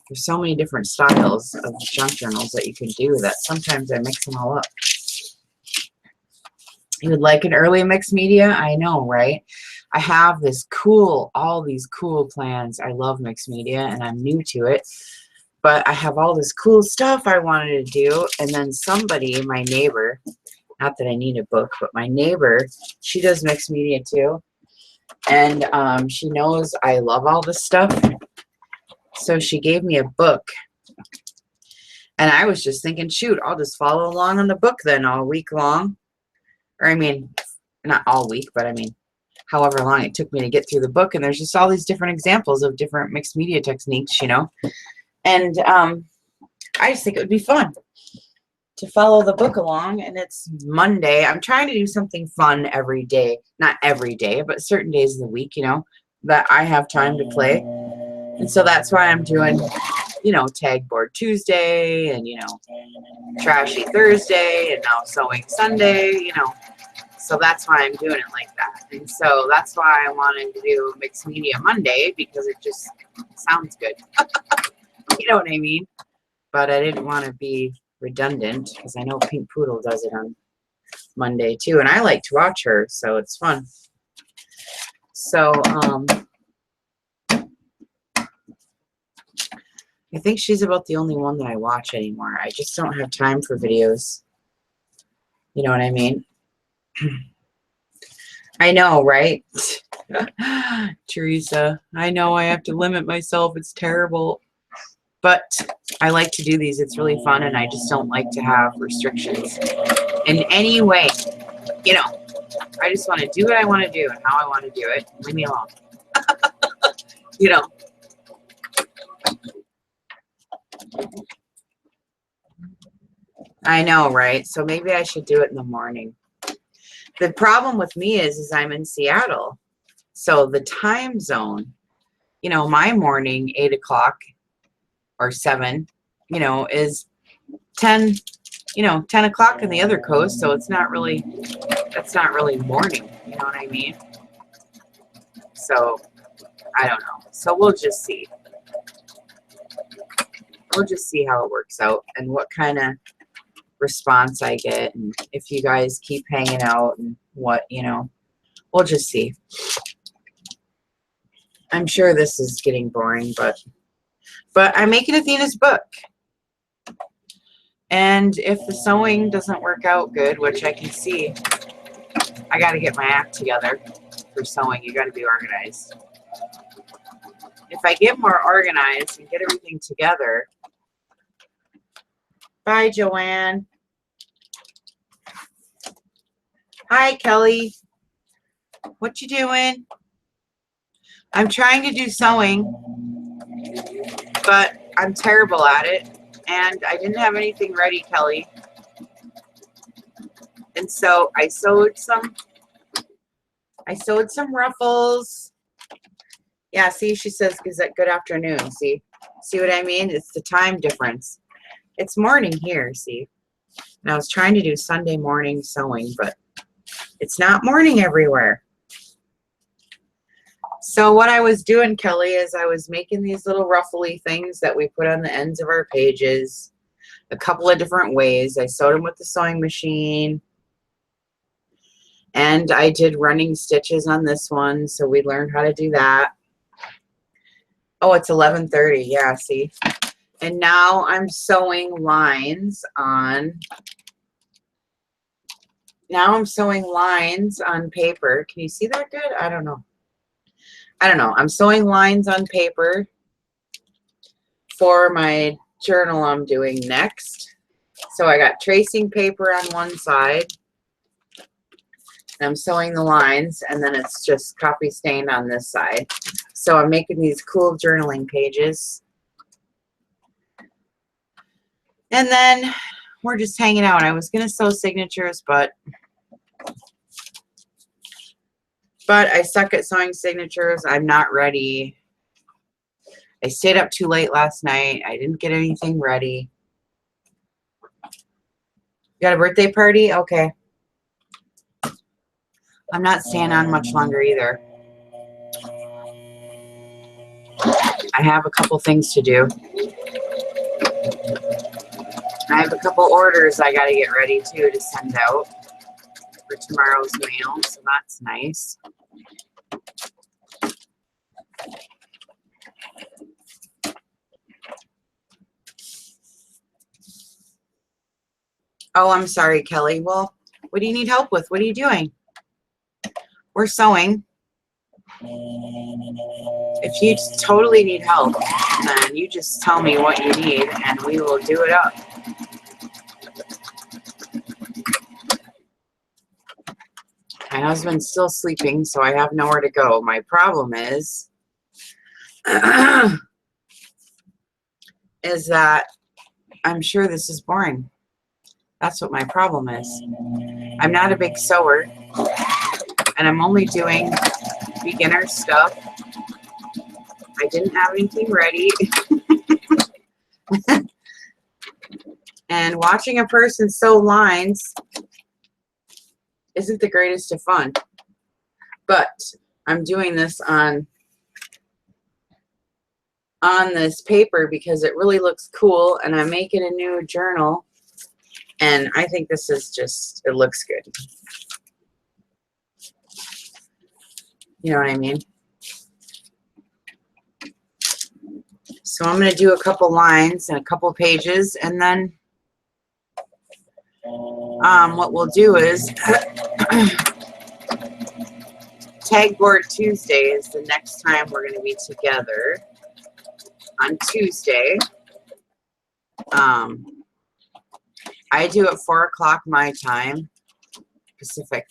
there's so many different styles of junk journals that you can do that sometimes I mix them all up. You would like an early mixed media? I know, right? I have all these cool plans. I love mixed media and I'm new to it, but I have all this cool stuff I wanted to do. And then somebody, my neighbor, not that I need a book, but my neighbor, she does mixed media too. And she knows I love all this stuff. So she gave me a book. And I was just thinking, shoot, I'll just follow along on the book then all week long. Or I mean, not all week, but I mean, however long it took me to get through the book. And there's just all these different examples of different mixed media techniques, you know. And I just think it would be fun to follow the book along. And it's Monday. I'm trying to do something fun every day. Not every day, but certain days of the week, you know, that I have time to play. And so that's why I'm doing, you know, Tag Board Tuesday and, you know, Trashy Thursday and now Sewing Sunday, you know. So that's why I'm doing it like that. And so that's why I wanted to do Mixed Media Monday, because it just sounds good. You know what I mean? But I didn't want to be redundant because I know Pink Poodle does it on Monday too. And I like to watch her, so it's fun. So, I think she's about the only one that I watch anymore. I just don't have time for videos. You know what I mean? I know, right? Teresa, I know I have to limit myself. It's terrible. But I like to do these. It's really fun, and I just don't like to have restrictions in any way. You know, I just want to do what I want to do and how I want to do it. Leave me alone. You know. I know, right? So maybe I should do it in the morning. The problem with me is I'm in Seattle. So the time zone, you know, my morning, 8 o'clock or 7, you know, is 10, you know, 10 o'clock in the other coast. So it's not really, that's not really morning. You know what I mean? So I don't know. So we'll just see. We'll just see how it works out and what kind of response I get, and if you guys keep hanging out and what, you know, we'll just see. I'm sure this is getting boring, but I'm making Athena's book. And if the sewing doesn't work out good, which I can see, I got to get my act together for sewing. You got to be organized. If I get more organized and get everything together. Bye, Joanne. Hi, Kelly. What you doing? I'm trying to do sewing, but I'm terrible at it, and I didn't have anything ready, Kelly. And so I sewed some ruffles. Yeah, see, she says, is that good afternoon? See what I mean? It's the time difference. It's morning here, see. And I was trying to do Sunday morning sewing, but it's not morning everywhere. So what I was doing, Kelly, is I was making these little ruffly things that we put on the ends of our pages a couple of different ways. I sewed them with the sewing machine, and I did running stitches on this one, so we learned how to do that. Oh, it's 11:30. Yeah, see. And now I'm sewing lines on. Now I'm sewing lines on paper. Can you see that good? I don't know. I'm sewing lines on paper for my journal I'm doing next. So I got tracing paper on one side. And I'm sewing the lines, and then it's just copy stained on this side. So I'm making these cool journaling pages. And then we're just hanging out. I was going to sew signatures, but I suck at sewing signatures. I'm not ready. I stayed up too late last night. I didn't get anything ready. You got a birthday party? Okay. I'm not staying on much longer either. I have a couple things to do. I have a couple orders I got to get ready too to send out for tomorrow's mail, so that's nice. Oh, I'm sorry, Kelly. Well, what do you need help with? What are you doing? We're sewing. If you totally need help, then you just tell me what you need and we will do it up. My husband's still sleeping, so I have nowhere to go. My problem is that I'm sure this is boring. That's what my problem is. I'm not a big sewer, and I'm only doing beginner stuff. I didn't have anything ready. And watching a person sew lines isn't the greatest of fun. But I'm doing this on this paper because it really looks cool, and I'm making a new journal, and I think this is just, it looks good. You know what I mean? So I'm going to do a couple lines and a couple pages, and then what we'll do is Tag Board Tuesday is the next time we're going to be together. On Tuesday, I do at 4 o'clock my time, Pacific.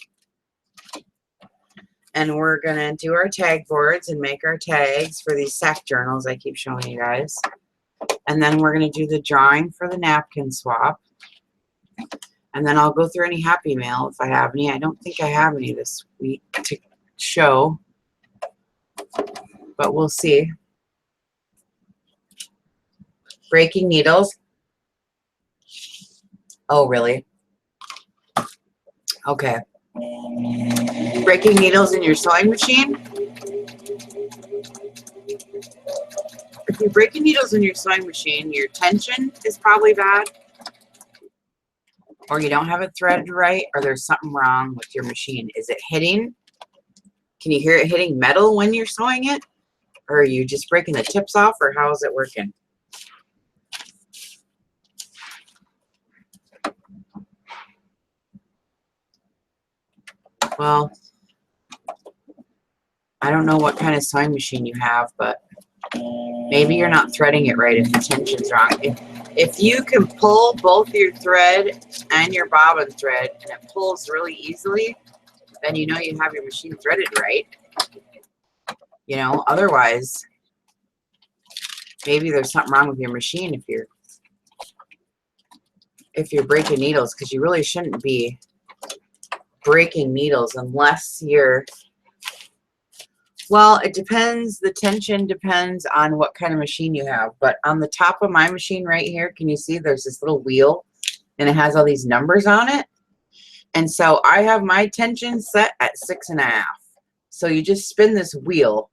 And we're going to do our tag boards and make our tags for these sack journals I keep showing you guys. And then we're going to do the drawing for the napkin swap. And then I'll go through any Happy Mail if I have any. I don't think I have any this week to show, but we'll see. Breaking needles. Oh, really? Okay. Breaking needles in your sewing machine. If you're breaking needles in your sewing machine, your tension is probably bad, or you don't have it threaded right, or there's something wrong with your machine. Is it hitting? Can you hear it hitting metal when you're sewing it? Or are you just breaking the tips off, or how is it working? Well, I don't know what kind of sewing machine you have, but maybe you're not threading it right if the tension's wrong. If you can pull both your thread and your bobbin thread and it pulls really easily, then you know you have your machine threaded right. You know, otherwise, maybe there's something wrong with your machine if you're breaking needles, because you really shouldn't be breaking needles unless you're, well, it depends. The tension depends on what kind of machine you have. But on the top of my machine right here, can you see there's this little wheel and it has all these numbers on it? And so I have my tension set at 6.5. So you just spin this wheel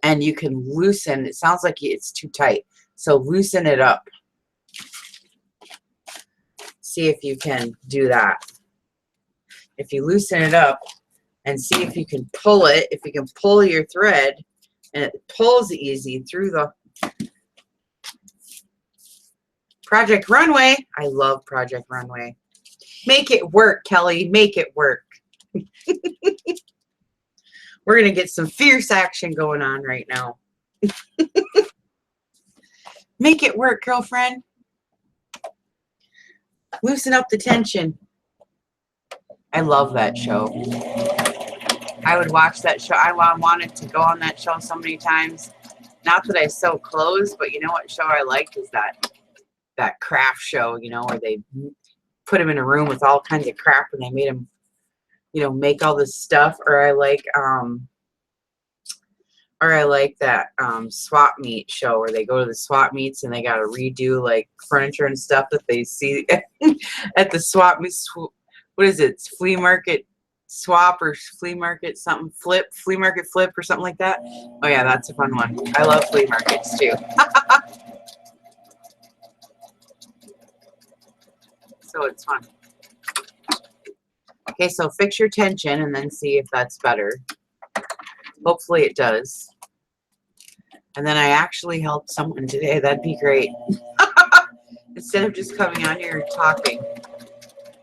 and you can loosen. It sounds like it's too tight. So loosen it up. See if you can do that. If you loosen it up and see if you can pull it, if you can pull your thread, and it pulls easy through the Project Runway. I love Project Runway. Make it work, Kelly. Make it work. We're going to get some fierce action going on right now. Make it work, girlfriend. Loosen up the tension. I love that show. I would watch that show. I wanted to go on that show so many times. Not that I sew clothes, but you know what show I liked is that craft show, you know, where they put them in a room with all kinds of crap and they made them, you know, make all this stuff. Or I like that swap meet show where they go to the swap meets and they got to redo like furniture and stuff that they see at the swap meet. What is it? Flea market swap or flea market something flip, flea market flip or something like that. Oh yeah, that's a fun one. I love flea markets too. So it's fun. Okay, so fix your tension and then see if that's better. Hopefully it does. And then I actually helped someone today. That'd be great. Instead of just coming on here and talking.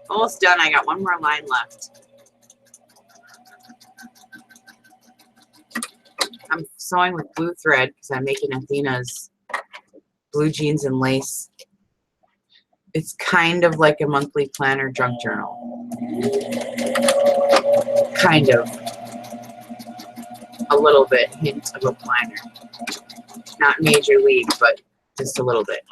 Almost done. I got one more line left. I'm sewing with blue thread because I'm making Athena's blue jeans and lace. It's kind of like a monthly planner junk journal. Kind of. A little bit hint of a planner. Not major league, but just a little bit.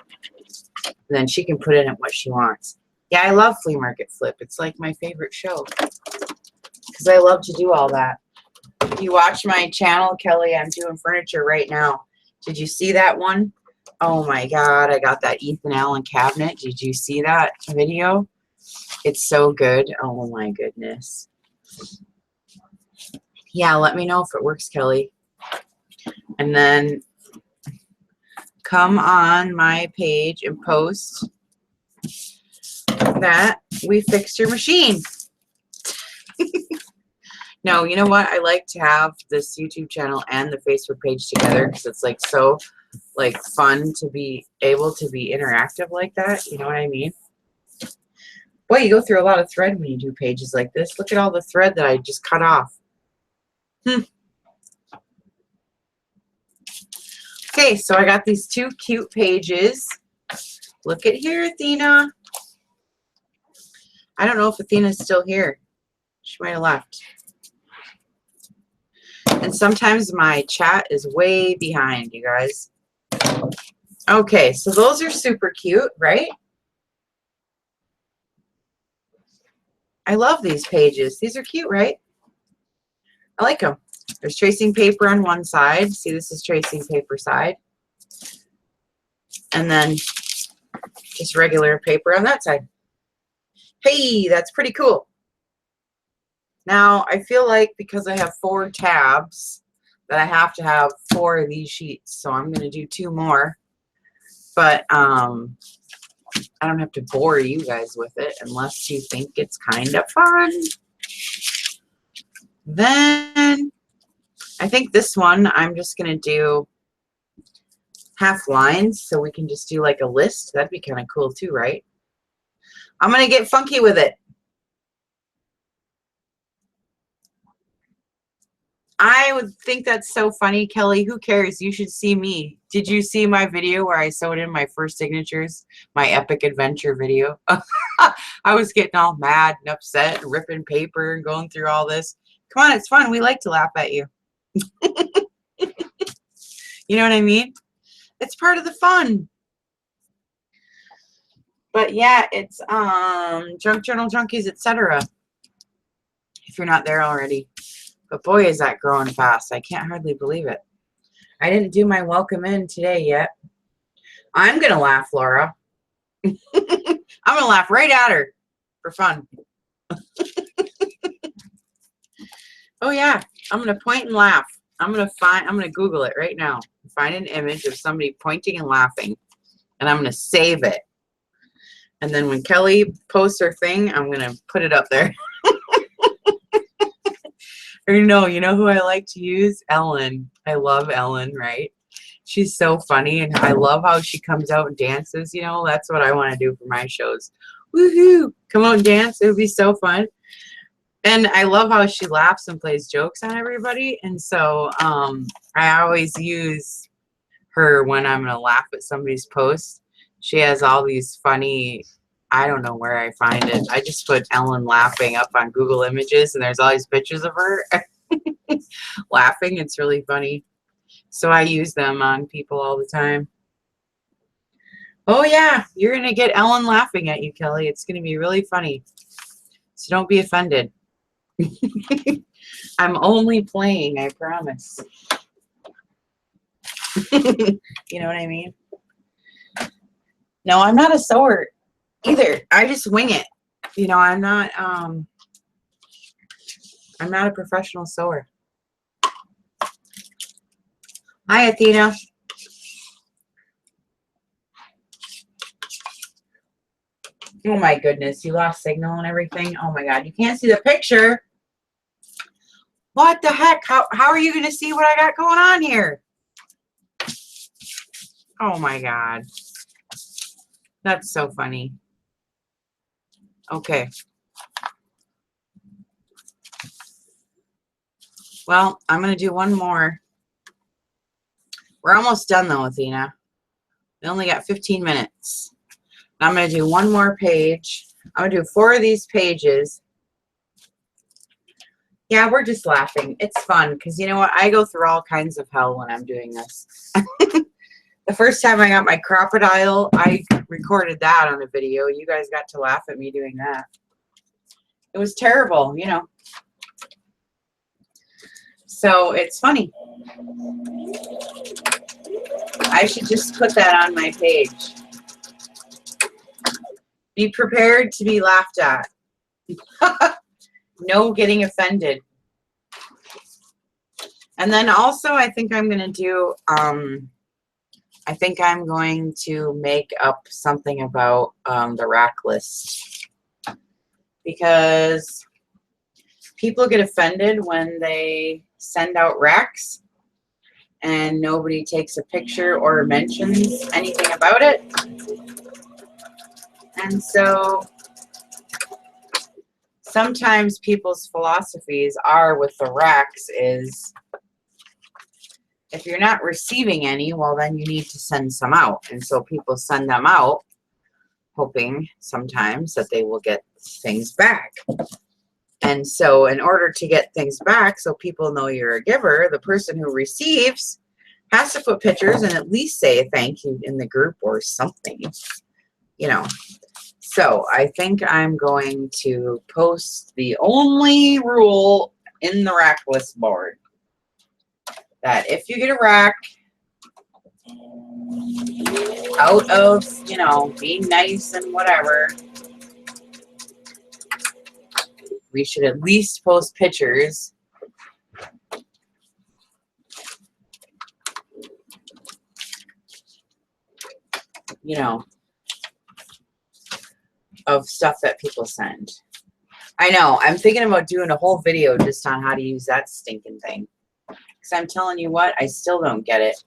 And then she can put in it what she wants. Yeah, I love Flea Market Flip. It's like my favorite show. Because I love to do all that. If you watch my channel, Kelly, I'm doing furniture right now. Did you see that one? Oh my God, I got that Ethan Allen cabinet. Did you see that video? It's so good. Oh my goodness. Yeah, let me know if it works, Kelly. And then come on my page and post that we fixed your machine. No, you know what? I like to have this YouTube channel and the Facebook page together because it's like so like fun to be able to be interactive like that. You know what I mean? Boy, you go through a lot of thread when you do pages like this. Look at all the thread that I just cut off. Okay, so I got these two cute pages. Look at here, Athena. I don't know if Athena's still here. She might have left. And sometimes my chat is way behind, you guys. Okay, so those are super cute, right? I love these pages. These are cute, right? I like them. There's tracing paper on one side. See, this is tracing paper side. And then just regular paper on that side. Hey, that's pretty cool. Now, I feel like because I have 4 tabs that I have to have 4 of these sheets. So I'm going to do 2 more. But I don't have to bore you guys with it unless you think it's kind of fun. Then I think this one I'm just going to do half lines so we can just do like a list. That'd be kind of cool too, right? I'm going to get funky with it. I would think that's so funny, Kelly. Who cares? You should see me. Did you see my video where I sewed in my first signatures? My epic adventure video. I was getting all mad and upset and ripping paper and going through all this. Come on, it's fun. We like to laugh at you. You know what I mean? It's part of the fun. But yeah, it's Junk Journal Junkies, etc. If you're not there already. But boy, is that growing fast. I can't hardly believe it. I didn't do my welcome in today yet. I'm going to laugh, Laura. I'm going to laugh right at her for fun. Oh yeah, I'm going to point and laugh. I'm going to Google it right now. Find an image of somebody pointing and laughing. And I'm going to save it. And then when Kelly posts her thing, I'm going to put it up there. Or you know who I like to use? Ellen. I love Ellen, right? She's so funny, and I love how she comes out and dances. You know, that's what I want to do for my shows. Woohoo! Come out and dance. It would be so fun. And I love how she laughs and plays jokes on everybody. And so I always use her when I'm going to laugh at somebody's post. She has all these funny, I don't know where I find it. I just put Ellen laughing up on Google Images, and there's all these pictures of her laughing. It's really funny. So I use them on people all the time. Oh, yeah, you're going to get Ellen laughing at you, Kelly. It's going to be really funny. So don't be offended. I'm only playing, I promise. You know what I mean? No, I'm not a sewer either. I just wing it. You know, I'm not a professional sewer. Hi, Athena. Oh my goodness, you lost signal and everything. Oh my God, you can't see the picture. What the heck? How are you going to see what I got going on here? Oh my God. That's so funny. Okay. Well, I'm going to do one more. We're almost done though, Athena. We only got 15 minutes. I'm going to do one more page. I'm going to do 4 of these pages. Yeah, we're just laughing. It's fun because you know what? I go through all kinds of hell when I'm doing this. The first time I got my crocodile, I recorded that on a video. You guys got to laugh at me doing that. It was terrible, you know. So it's funny. I should just put that on my page. Be prepared to be laughed at. No getting offended. And then also I think I'm going to do, I think I'm going to make up something about the rack list. Because people get offended when they send out racks and nobody takes a picture or mentions anything about it. And so sometimes people's philosophies are with the racks is if you're not receiving any, well, then you need to send some out. And so people send them out hoping sometimes that they will get things back. And so in order to get things back so people know you're a giver, the person who receives has to put pictures and at least say a thank you in the group or something, you know. So I think I'm going to post the only rule in the rack list board that if you get a rack out of, you know, being nice and whatever, we should at least post pictures. You know, of stuff that people send. I know, I'm thinking about doing a whole video just on how to use that stinking thing. Because I'm telling you what, I still don't get it.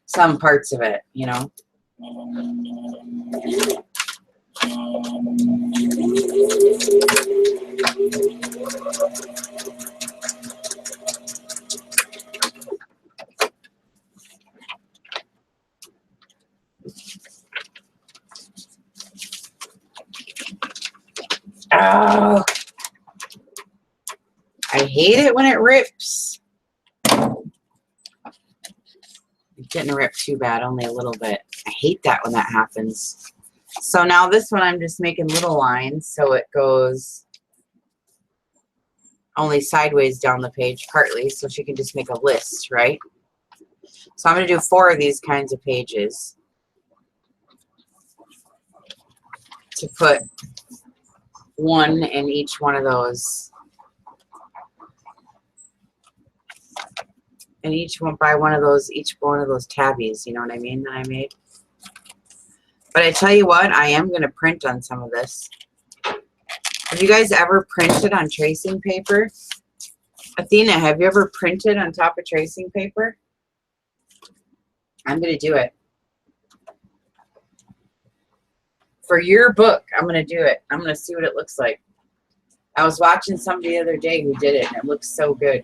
Some parts of it, you know. Oh, I hate it when it rips. It didn't rip too bad, only a little bit. I hate that when that happens. So now this one I'm just making little lines so it goes only sideways down the page partly, so she can just make a list, right? So I'm going to do 4 of these kinds of pages to put one in each one of those. And each one by one of those, each one of those tabbies, you know what I mean, that I made. But I tell you what, I am going to print on some of this. Have you guys ever printed on tracing paper? Athena, have you ever printed on top of tracing paper? I'm going to do it. For your book, I'm going to do it. I'm going to see what it looks like. I was watching somebody the other day who did it, and it looks so good.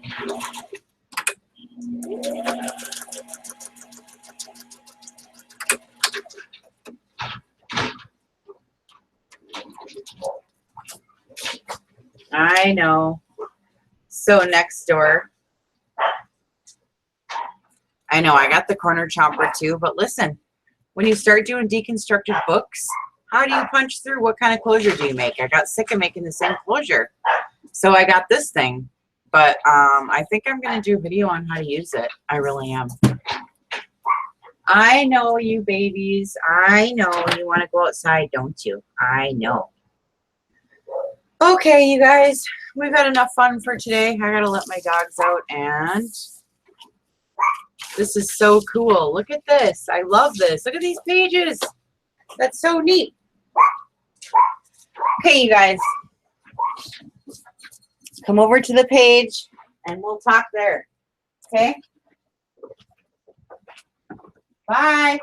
I know. So next door. I know, I got the corner chomper too, but listen, when you start doing deconstructed books, how do you punch through? What kind of closure do you make? I got sick of making the same closure. So I got this thing, but I think I'm going to do a video on how to use it. I really am. I know you babies. I know you want to go outside, don't you? I know. Okay, you guys, we've had enough fun for today. I got to let my dogs out, and this is so cool. Look at this. I love this. Look at these pages. That's so neat. Okay, you guys. Come over to the page, and we'll talk there. Okay? Bye.